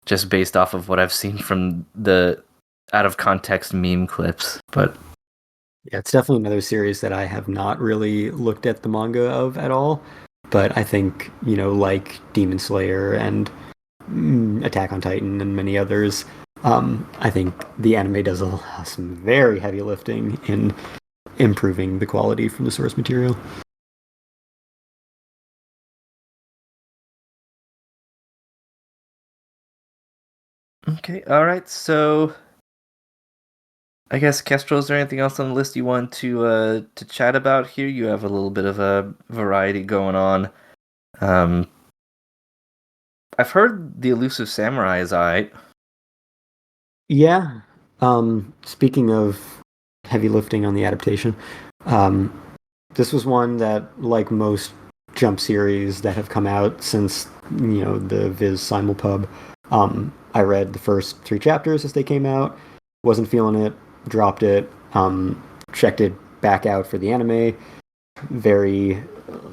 just based off of what I've seen from the out of context meme clips. But yeah, it's definitely another series that I have not really looked at the manga of at all. But I think, like Demon Slayer and Attack on Titan and many others, I think the anime does some very heavy lifting in improving the quality from the source material. okay, all right. So I guess Kestrel, is there anything else on the list you want to chat about here? You have a little bit of a variety going on. I've heard the Elusive Samurai is alright. Yeah. Speaking of heavy lifting on the adaptation, this was one that, like most Jump series that have come out since the Viz Simulpub, I read the first 3 chapters as they came out, wasn't feeling it, dropped it, checked it back out for the anime. Very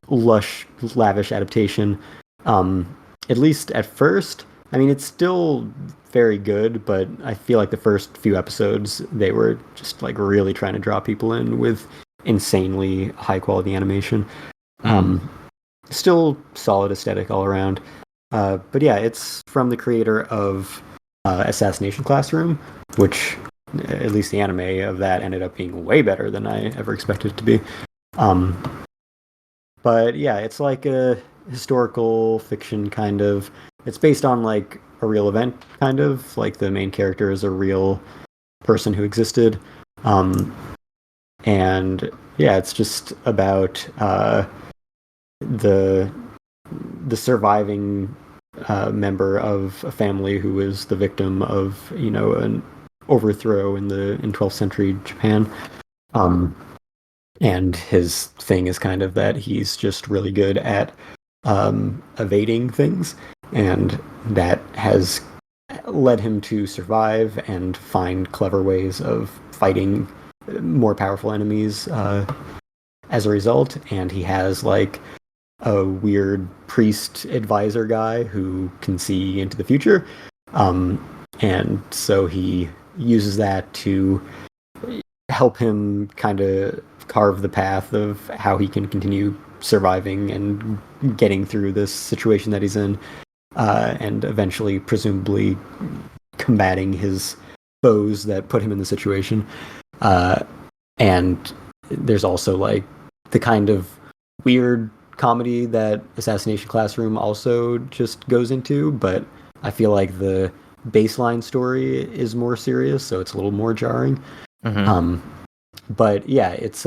lush, lavish adaptation. At least at first. I mean, it's still very good, but I feel like the first few episodes, they were just like really trying to draw people in with insanely high quality animation. Still solid aesthetic all around. But yeah, it's from the creator of Assassination Classroom, which at least the anime of that ended up being way better than I ever expected it to be. But yeah, it's like a historical fiction kind of. It's based on like a real event, kind of. Like the main character is a real person who existed. And yeah, it's just about the surviving member of a family who was the victim of an overthrow in 12th century Japan. And his thing is kind of that he's just really good at evading things, and that has led him to survive and find clever ways of fighting more powerful enemies as a result. And he has like a weird priest advisor guy who can see into the future, and so he uses that to help him kind of carve the path of how he can continue surviving and getting through this situation that he's in, and eventually, presumably, combating his foes that put him in the situation. And there's also like the kind of weird comedy that Assassination Classroom also just goes into, but I feel like the baseline story is more serious, so it's a little more jarring. But yeah, it's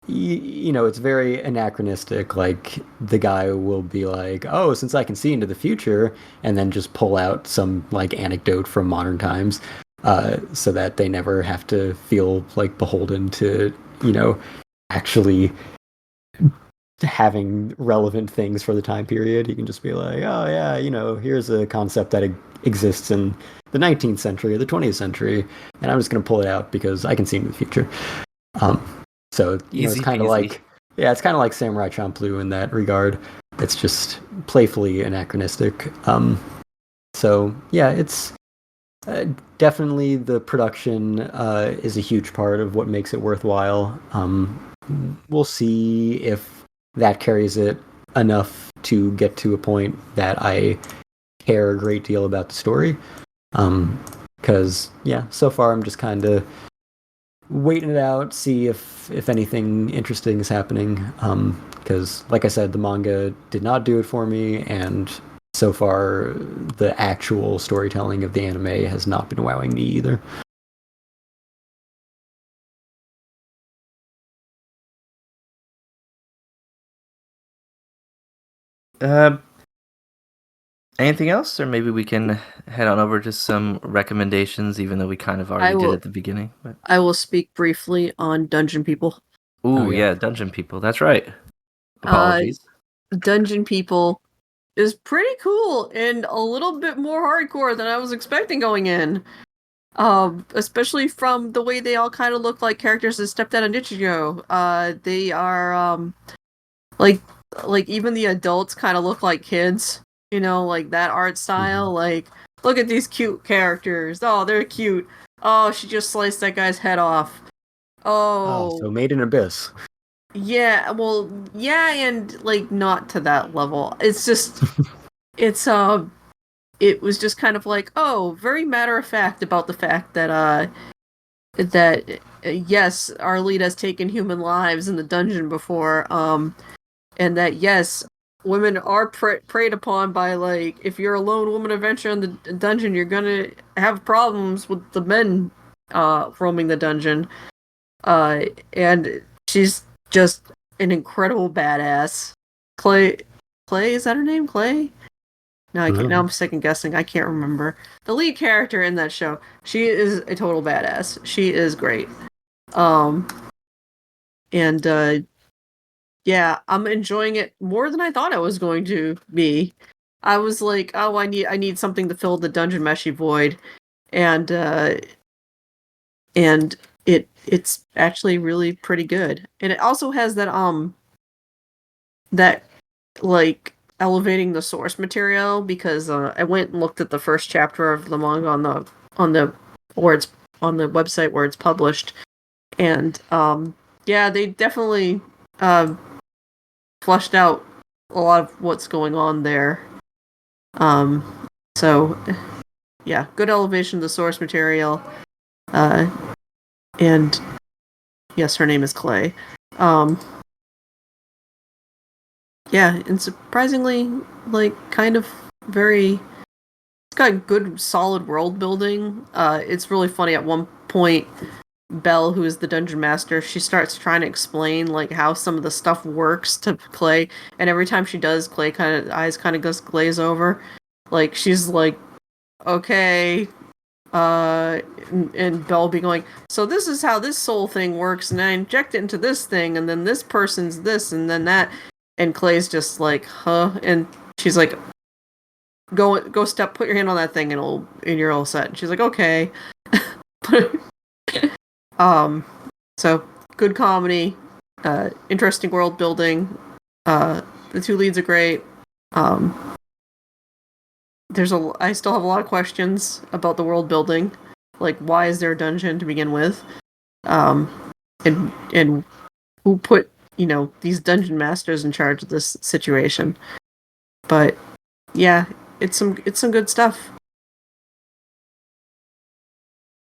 it's very anachronistic. Like the guy will be like, "Oh, since I can see into the future," and then just pull out some like anecdote from modern times, so that they never have to feel like beholden to actually having relevant things for the time period. He can just be like, "Oh yeah, here's a concept that exists in the 19th century or the 20th century, and I'm just going to pull it out because I can see into the future." So it's kind of like, yeah, it's kind of like Samurai Champloo in that regard. It's just playfully anachronistic. So yeah, it's definitely the production is a huge part of what makes it worthwhile. We'll see if that carries it enough to get to a point that I care a great deal about the story. Because yeah, so far I'm just kind of waiting it out, see if anything interesting is happening. Because like I said, the manga did not do it for me, and so far the actual storytelling of the anime has not been wowing me either. Anything else, or maybe we can head on over to some recommendations, even though we kind of already did at the beginning. But I will speak briefly on Dungeon People. Ooh, yeah, Dungeon People. That's right. Apologies. Dungeon People is pretty cool and a little bit more hardcore than I was expecting going in. Especially from the way they all kind of look like characters that stepped out of Nichijou. They are like even the adults kind of look like kids. Like that art style. Mhm. Like, look at these cute characters. Oh, they're cute. Oh, she just sliced that guy's head off. Oh, so Oh, Made in Abyss. yeah. Well, yeah, and like not to that level. It's just it's it was just kind of like, oh, very matter of fact about the fact that yes, our lead has taken human lives in the dungeon before, and that yes, women are preyed upon by, like, if you're a lone woman adventurer in the dungeon, you're gonna have problems with the men roaming the dungeon. Uh, and she's just an incredible badass. Clay, Clay, is that her name? Clay? No, I can't. Now I'm second guessing. I can't remember. The lead character in that show, she is a total badass. She is great. Um, and yeah, I'm enjoying it more than I thought I was going to be. I was like, oh, I need something to fill the dungeon meshy void, and and it's actually really pretty good. And it also has that like elevating the source material, because I went and looked at the first chapter of the manga on the where it's on the website where it's published, and yeah, they definitely uh, fleshed out a lot of what's going on there. So yeah, good elevation of the source material, uh, and yes, her name is Clay. Um, yeah, and surprisingly, like, kind of very. It's got good, solid world building. It's really funny. At one point, Belle, who is the dungeon master, she starts trying to explain like how some of the stuff works to Clay, and every time she does, Clay kind of eyes kind of just glaze over. Like, she's like, okay, and Belle be going, so this is how this soul thing works, and I inject it into this thing, and then this person's this, and then that, and Clay's just like, huh, and she's like, go step, put your hand on that thing, and you're all set. And she's like, okay. um, so good comedy, interesting world building. The two leads are great. Um, I still have a lot of questions about the world building, like why is there a dungeon to begin with, um, and who put these dungeon masters in charge of this situation. But yeah, it's some good stuff.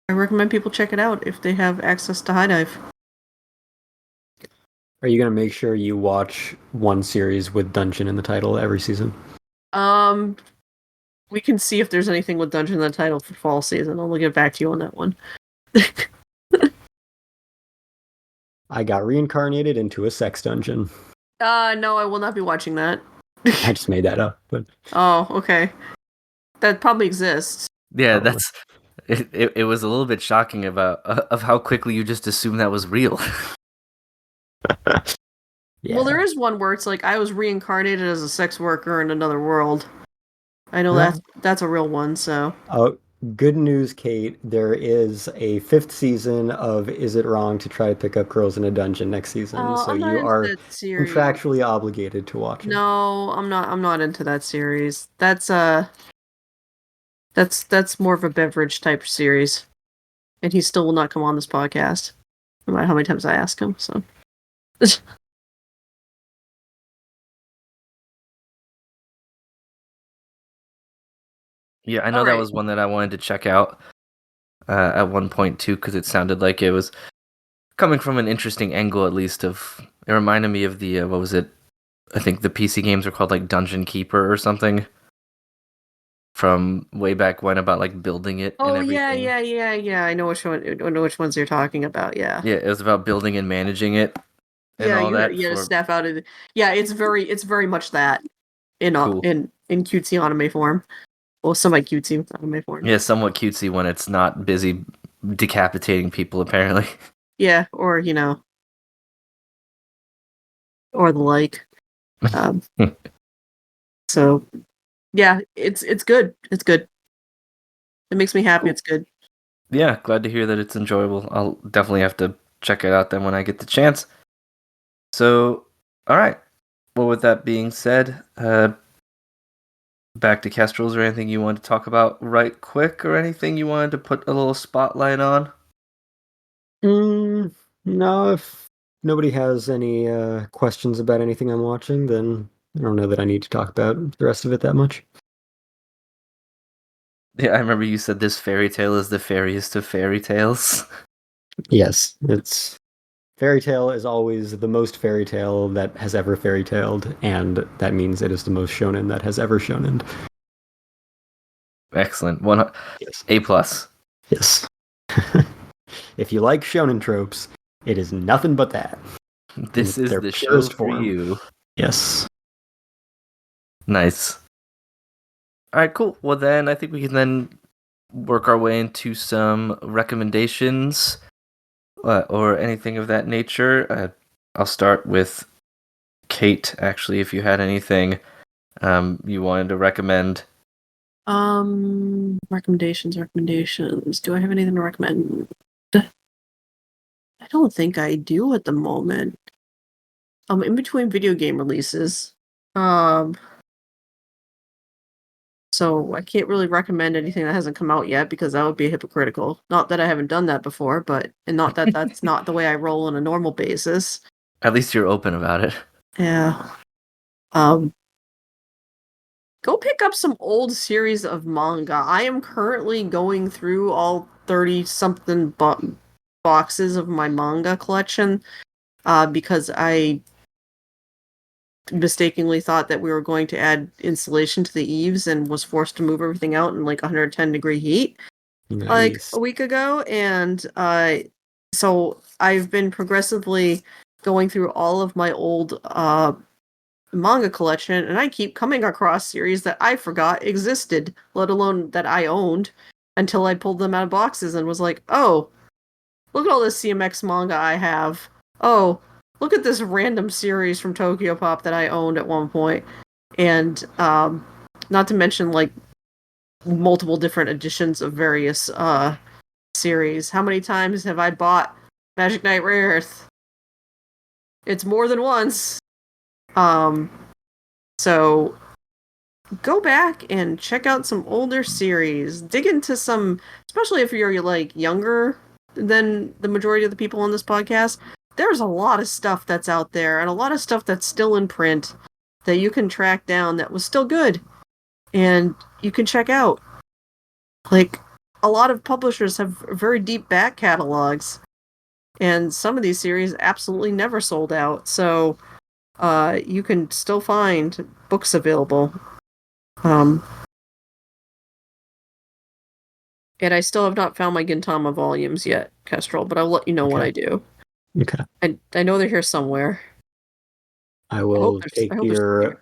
I recommend people check it out if they have access to High Dive. Are you gonna make sure you watch one series with Dungeon in the title every season? Um, we can see if there's anything with Dungeon in the title for fall season. I'll get back to you on that one. I got reincarnated into a sex dungeon. No, I will not be watching that. I just made that up, but Oh, okay. That probably exists. Yeah, probably. that's it was a little bit shocking about of how quickly you just assumed that was real. Yeah. Well, there is one where it's like I was reincarnated as a sex worker in another world. I know that's a real one. So Oh, good news, Kate. There is a fifth season of Is It Wrong to Try to Pick Up Girls in a Dungeon next season, so I'm not you into are that series. contractually obligated to watch it. No, I'm not. I'm not into that series. That's more of a beverage type series, and he still will not come on this podcast, no matter how many times I ask him. So. Yeah, I know All that right. was one that I wanted to check out at one point too, because it sounded like it was coming from an interesting angle, at least. Of it reminded me of the what was it? I think the PC games were called like Dungeon Keeper or something from way back when, about like building it and Oh yeah, everything. yeah. I know which one. I know which ones you're talking about. Yeah. Yeah, it was about building and managing it and Yeah, all that you had to for snap out of. Yeah, it's very much that in cool. cutesy anime form. Well, semi cutesy anime form. Yeah, somewhat cutesy when it's not busy decapitating people, apparently. Yeah, or or the like. Um, so yeah, it's good. It's good. It makes me happy. It's good. Yeah, glad to hear that it's enjoyable. I'll definitely have to check it out then when I get the chance. So, all right. Well, with that being said, back to Kestrels or anything you wanted to talk about right quick or anything you wanted to put a little spotlight on? No, if nobody has any questions about anything I'm watching, then I don't know that I need to talk about the rest of it that much. Yeah, I remember you said this fairy tale is the fairiest of fairy tales. Yes, it's fairy tale is always the most fairy tale that has ever fairy tailed, and that means it is the most shonen that has ever shonen. Excellent. Yes. A plus. Yes. If you like shonen tropes, it is nothing but that. This is their the show purest for form. you. Yes. Nice. All right, cool. Well, then I think we can then work our way into some recommendations or anything of that nature. I'll start with Kate, actually, if you had anything you wanted to recommend. Recommendations. Do I have anything to recommend? I don't think I do at the moment. In between video game releases. So I can't really recommend anything that hasn't come out yet because that would be hypocritical. Not that I haven't done that before, and not that that's not the way I roll on a normal basis. At least you're open about it. Yeah. Go pick up some old series of manga. I am currently going through all 30-something boxes of my manga collection because I mistakenly thought that we were going to add insulation to the eaves and was forced to move everything out in like 110-degree heat like a week ago. And so I've been progressively going through all of my old manga collection, and I keep coming across series that I forgot existed, let alone that I owned, until I pulled them out of boxes and was like, oh, look at all this CMX manga I have. Oh, look at this random series from Tokyo Pop that I owned at one point. And not to mention like multiple different editions of various series. How many times have I bought Magic Knight Rayearth? It's more than once. So go back and check out some older series. Dig into some, especially if you're like younger than the majority of the people on this podcast. There's a lot of stuff that's out there and a lot of stuff that's still in print that you can track down that was still good and you can check out. Like, a lot of publishers have very deep back catalogs, and some of these series absolutely never sold out. So you can still find books available. And I still have not found my Gintama volumes yet, Kestrel, but I'll let you know when I do. Okay. I know they're here somewhere. I will take your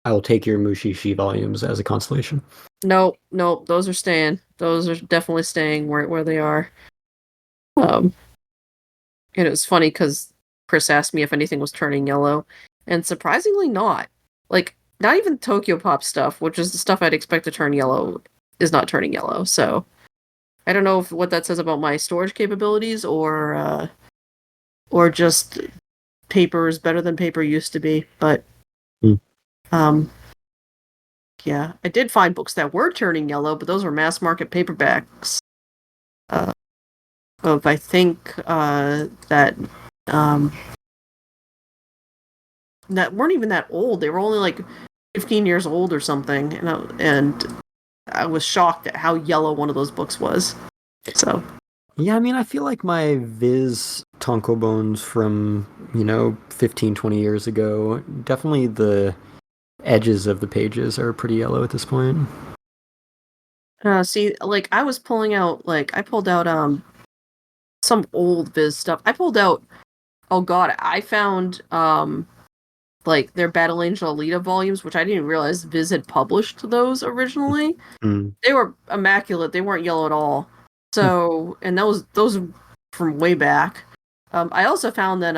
Mushishi volumes as a consolation. No, those are staying. Those are definitely staying where they are. And it was funny because Chris asked me if anything was turning yellow, and surprisingly not. Like, not even Tokyo Pop stuff, which is the stuff I'd expect to turn yellow, is not turning yellow. So I don't know what that says about my storage capabilities or just paper is better than paper used to be. But yeah, I did find books that were turning yellow, but those were mass market paperbacks. Of I think that weren't even that old. They were only like 15 years old or something, and I was shocked at how yellow one of those books was. So yeah, I mean, I feel like my Viz Tonko from 15, 20 years ago, definitely the edges of the pages are pretty yellow at this point. see, like I was pulling out, like I pulled out some old Viz stuff. I pulled out. Oh God, I found like their Battle Angel Alita volumes, which I didn't realize Viz had published those originally. They were immaculate. They weren't yellow at all. So, and those from way back. I also found that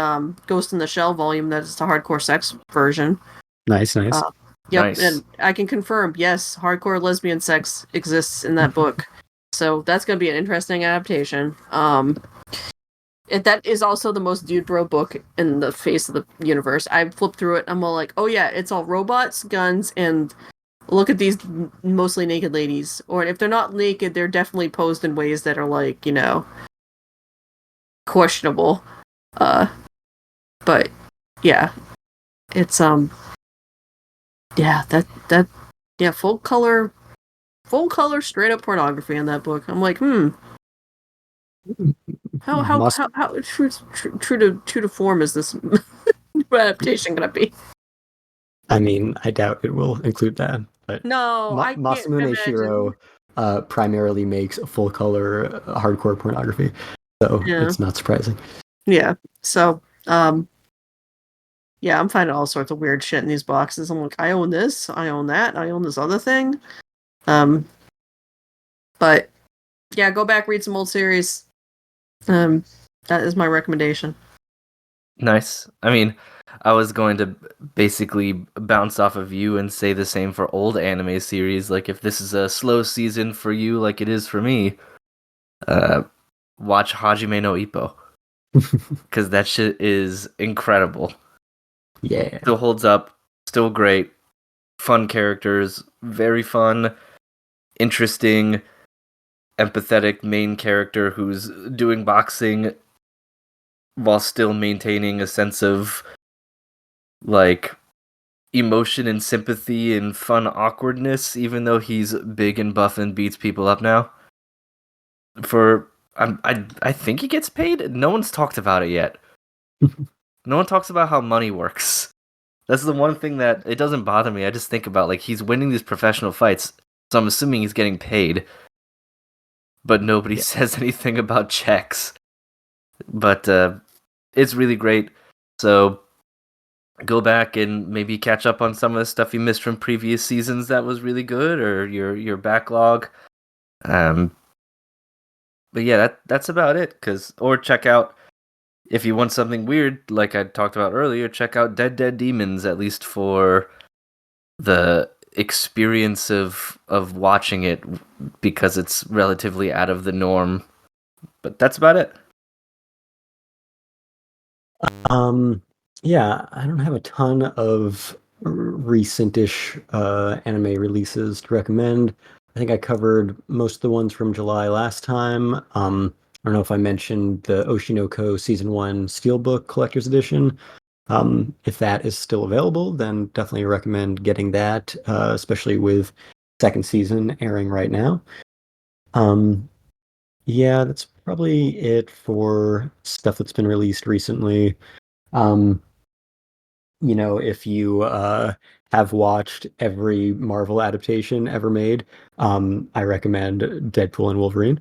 Ghost in the Shell volume, that is the hardcore sex version. Nice. Yep, Nice. and I can confirm, yes, hardcore lesbian sex exists in that book. So that's going to be an interesting adaptation. That is also the most dude bro book in the face of the universe. I flipped through it. I'm all like, oh yeah, it's all robots, guns, and look at these mostly naked ladies. Or if they're not naked, they're definitely posed in ways that are like, questionable. But yeah, it's yeah, yeah, full color straight up pornography in that book. I'm like, how true to form is this adaptation gonna be? I mean, I doubt it will include that. But No, I can't Masamune imagine. Shiro primarily makes full color hardcore pornography, so it's not surprising. Yeah. So, yeah, I'm finding all sorts of weird shit in these boxes. I'm like, I own this, I own that, I own this other thing. But yeah, go back, read some old series. That is my recommendation. Nice. I mean, I was going to basically bounce off of you and say the same for old anime series. Like, if this is a slow season for you, like it is for me, watch Hajime no Ippo. Because that shit is incredible. Yeah. Still holds up, still great, fun characters, very fun, interesting, empathetic main character who's doing boxing while still maintaining a sense of like emotion and sympathy and fun awkwardness, even though he's big and buff and beats people up now. I think he gets paid. No one's talked about it yet. No one talks about how money works. That's the one thing that it doesn't bother me. I just think about like he's winning these professional fights, so I'm assuming he's getting paid. But nobody says anything about checks. But it's really great. So go back and maybe catch up on some of the stuff you missed from previous seasons that was really good, or your backlog. But yeah, that's about it. Or check out, if you want something weird, like I talked about earlier, check out Dead Demons, at least for the experience of watching it, because it's relatively out of the norm. But that's about it. Yeah, I don't have a ton of recent-ish anime releases to recommend. I think I covered most of the ones from July last time. I don't know if I mentioned the Oshinoko Season 1 Steelbook Collector's Edition. If that is still available, then definitely recommend getting that, especially with second season airing right now. Yeah, that's probably it for stuff that's been released recently. If you have watched every Marvel adaptation ever made, I recommend Deadpool and Wolverine.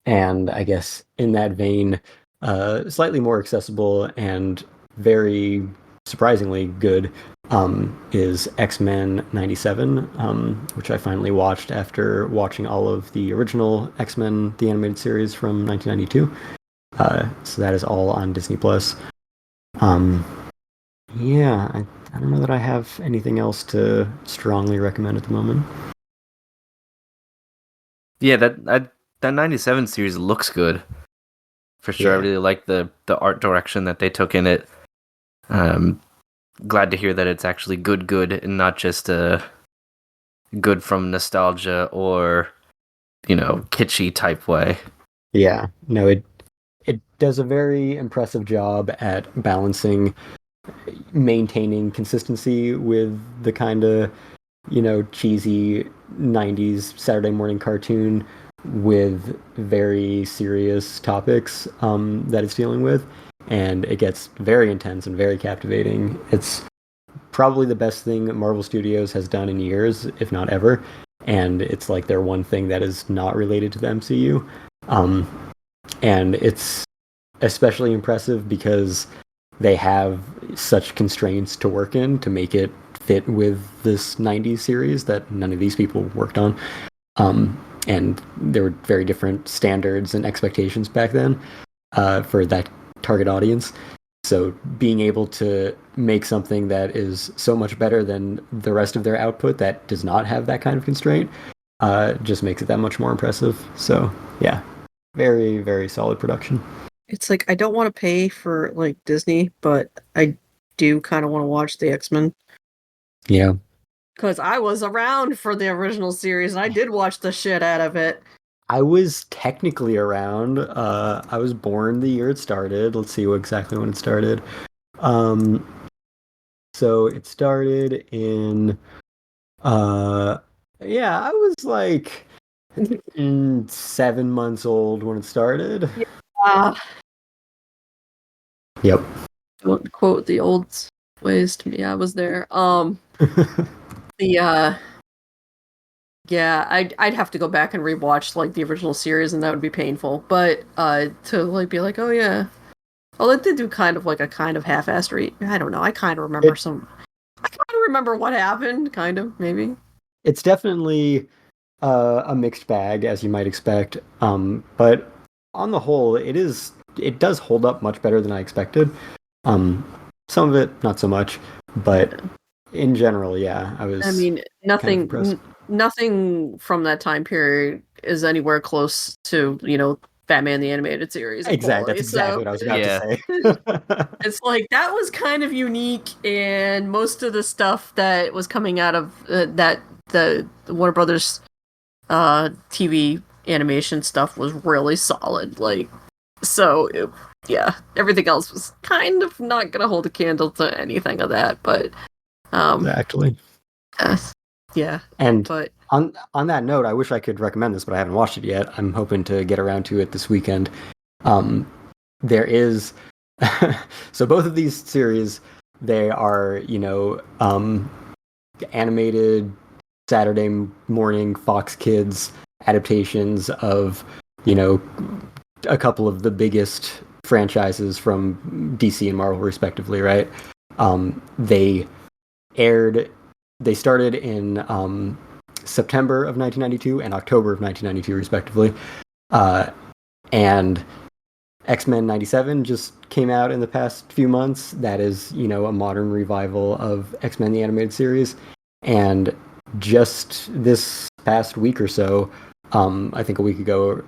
And I guess in that vein, slightly more accessible and very surprisingly good is X-Men 97, which I finally watched after watching all of the original X-Men, the animated series from 1992. So that is all on Disney Plus. Yeah, I don't know that I have anything else to strongly recommend at the moment. Yeah, that 97 series looks good. For sure. Yeah. I really like the art direction that they took in it. Glad to hear that it's actually good and not just good from nostalgia or, kitschy type way. Yeah. No, it does a very impressive job at balancing maintaining consistency with the kind of, cheesy 90s Saturday morning cartoon with very serious topics that it's dealing with. And it gets very intense and very captivating. It's probably the best thing Marvel Studios has done in years, if not ever. And it's like their one thing that is not related to the MCU. And it's especially impressive because they have such constraints to work in to make it fit with this 90s series that none of these people worked on. And there were very different standards and expectations back then for that target audience. So being able to make something that is so much better than the rest of their output that does not have that kind of constraint just makes it that much more impressive. So yeah, very, very solid production. It's like I don't want to pay for like Disney, but I do kind of want to watch the X-Men Yeah. because I was around for the original series and I did watch the shit out of it. I was technically around. I was born the year it started. Let's see exactly when it started. So it started in yeah, I was like 7 months old when it started. Uh, Yep. don't quote the old ways to me. I was there. The yeah, I'd have to go back and rewatch like the original series, and that would be painful. But to like be like, oh yeah, well, it did do kind of like a kind of half-assed read. I don't know. I kind of remember It, I kind of remember what happened. Kind of maybe. it's definitely a mixed bag, as you might expect. But on the whole, it does hold up much better than I expected. Some of it not so much, but in general, yeah, I was. I mean, kind of nothing from that time period is anywhere close to Batman the Animated Series in Exactly. quality. That's exactly So what I was about Yeah. to say. it's like that was kind of unique, and most of the stuff that was coming out of the Warner Brothers TV animation stuff was really solid. Like, so yeah, everything else was kind of not gonna hold a candle to anything of that. But Exactly. yeah, And but on that note, I wish I could recommend this, but I haven't watched it yet. I'm hoping to get around to it this weekend. There is so both of these series, they are, animated Saturday morning Fox Kids adaptations of, a couple of the biggest franchises from DC and Marvel respectively, right? They aired they started in September of 1992 and October of 1992, respectively. And X-Men 97 just came out in the past few months. That is, a modern revival of X-Men the Animated Series. And just this past week or so, I think a week ago,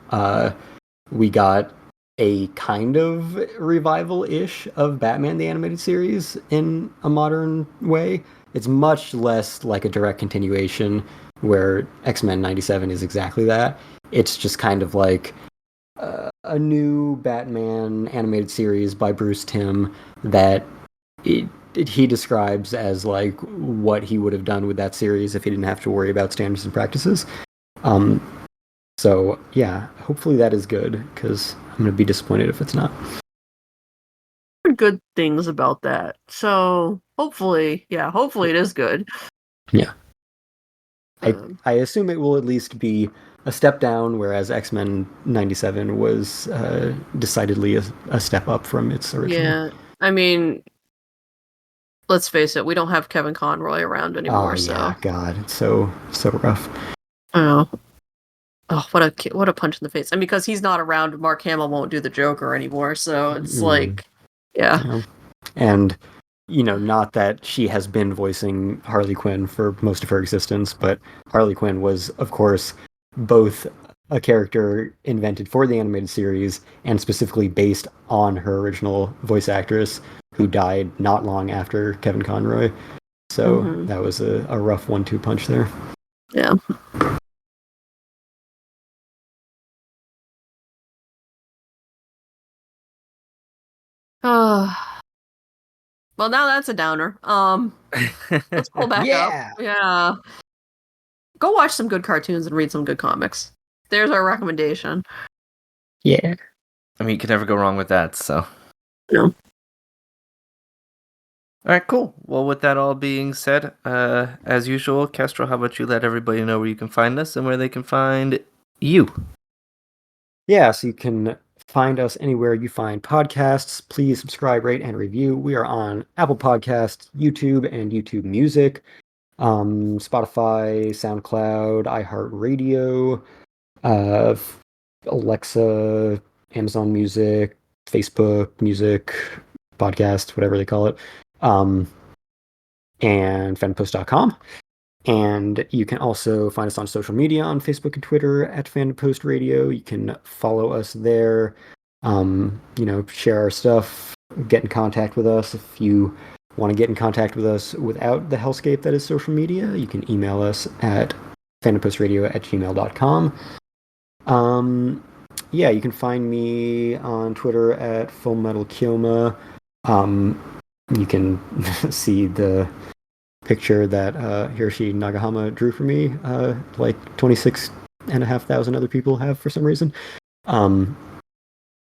we got a kind of revival-ish of Batman the Animated Series in a modern way. It's much less like a direct continuation where X-Men 97 is exactly that. It's just kind of like a new Batman animated series by Bruce Timm that he describes as like what he would have done with that series if he didn't have to worry about standards and practices. So yeah, hopefully that is good, because I'm going to be disappointed if it's not. good things about that. So hopefully it is good. Yeah. I assume it will at least be a step down, whereas X-Men 97 was decidedly a step up from its original. Yeah, I mean, let's face it, we don't have Kevin Conroy around anymore. Oh yeah, God, it's so rough. Oh, what a punch in the face! And because he's not around, Mark Hamill won't do the Joker anymore. So it's like, yeah. And not that she has been voicing Harley Quinn for most of her existence, but Harley Quinn was, of course, both a character invented for the animated series and specifically based on her original voice actress, who died not long after Kevin Conroy. So that was a rough 1-2 punch there. Yeah. Well, now that's a downer. Let's pull back up. Yeah. Go watch some good cartoons and read some good comics. There's our recommendation. Yeah. I mean, you can never go wrong with that, so. No. All right, cool. Well, with that all being said, as usual, Kestrel, how about you let everybody know where you can find us and where they can find you? Yeah, so you can find us anywhere you find podcasts. Please subscribe, rate, and review. We are on Apple Podcasts, YouTube, and YouTube Music, Spotify, SoundCloud, iHeartRadio, Alexa, Amazon Music, Facebook Music, podcast, whatever they call it, and fanpost.com. And you can also find us on social media on Facebook and Twitter at Fandom Post Radio. You can follow us there, share our stuff, get in contact with us. If you want to get in contact with us without the hellscape that is social media, you can email us at fandompostradio@gmail.com. You can find me on Twitter at FullMetalKyoma. You can see the picture that Hiroshi Nagahama drew for me, like 26,500 other people have for some reason.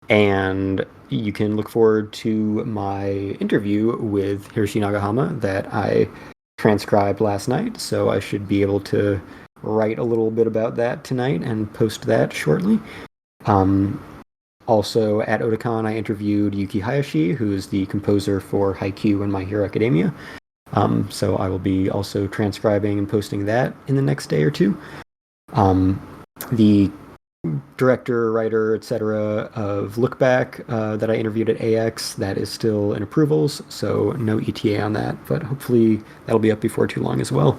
And you can look forward to my interview with Hiroshi Nagahama that I transcribed last night, so I should be able to write a little bit about that tonight and post that shortly. Also, at Otakon, I interviewed Yuki Hayashi, who is the composer for Haikyuu and My Hero Academia. So I will be also transcribing and posting that in the next day or two. The director, writer, etc. of Look Back that I interviewed at AX, that is still in approvals, so no ETA on that, but hopefully that'll be up before too long as well.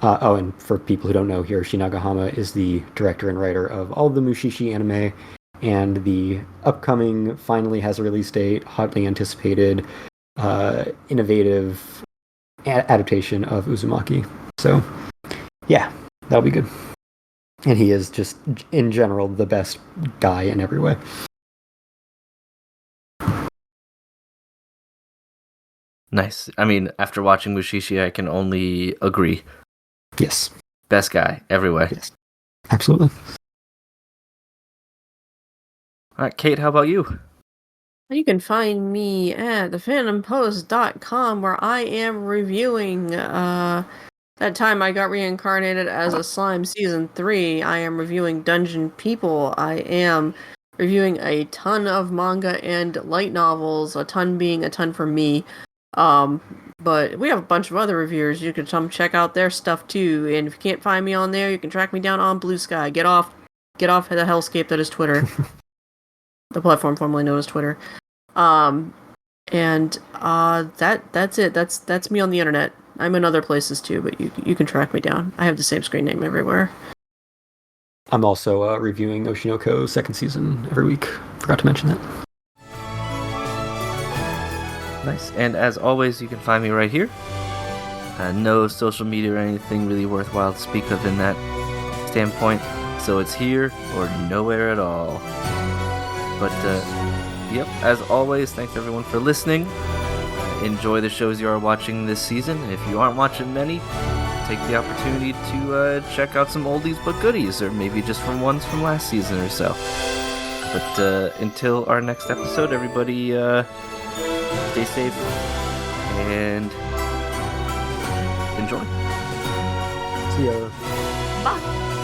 And for people who don't know, Hiroshi Nagahama is the director and writer of all the Mushishi anime, and the upcoming, finally has a release date, hotly anticipated, innovative adaptation of Uzumaki. So, yeah, that'll be good. And he is just, in general, the best guy in every way. Nice. I mean, after watching Mushishi, I can only agree. Yes. Best guy, every way. Yes. Absolutely. All right, Kate, how about you? You can find me at thefandompost.com, where I am reviewing that time I got reincarnated as a slime season 3. I am reviewing Dungeon People. I am reviewing a ton of manga and light novels, a ton being a ton for me. But we have a bunch of other reviewers. You can come check out their stuff too. And if you can't find me on there, you can track me down on Blue Sky. Get off the hellscape that is Twitter. The platform formerly known as Twitter. That's it. That's me on the internet. I'm in other places too, but you can track me down. I have the same screen name everywhere. I'm also reviewing Oshinoko second season every week. Forgot to mention that. Nice. And as always, you can find me right here. No social media or anything really worthwhile to speak of in that standpoint. So it's here or nowhere at all. But, yep, as always, thanks everyone for listening. Enjoy the shows you are watching this season. If you aren't watching many, take the opportunity to check out some oldies but goodies, or maybe just from ones from last season or so. But until our next episode, everybody stay safe and enjoy. See ya. Bye.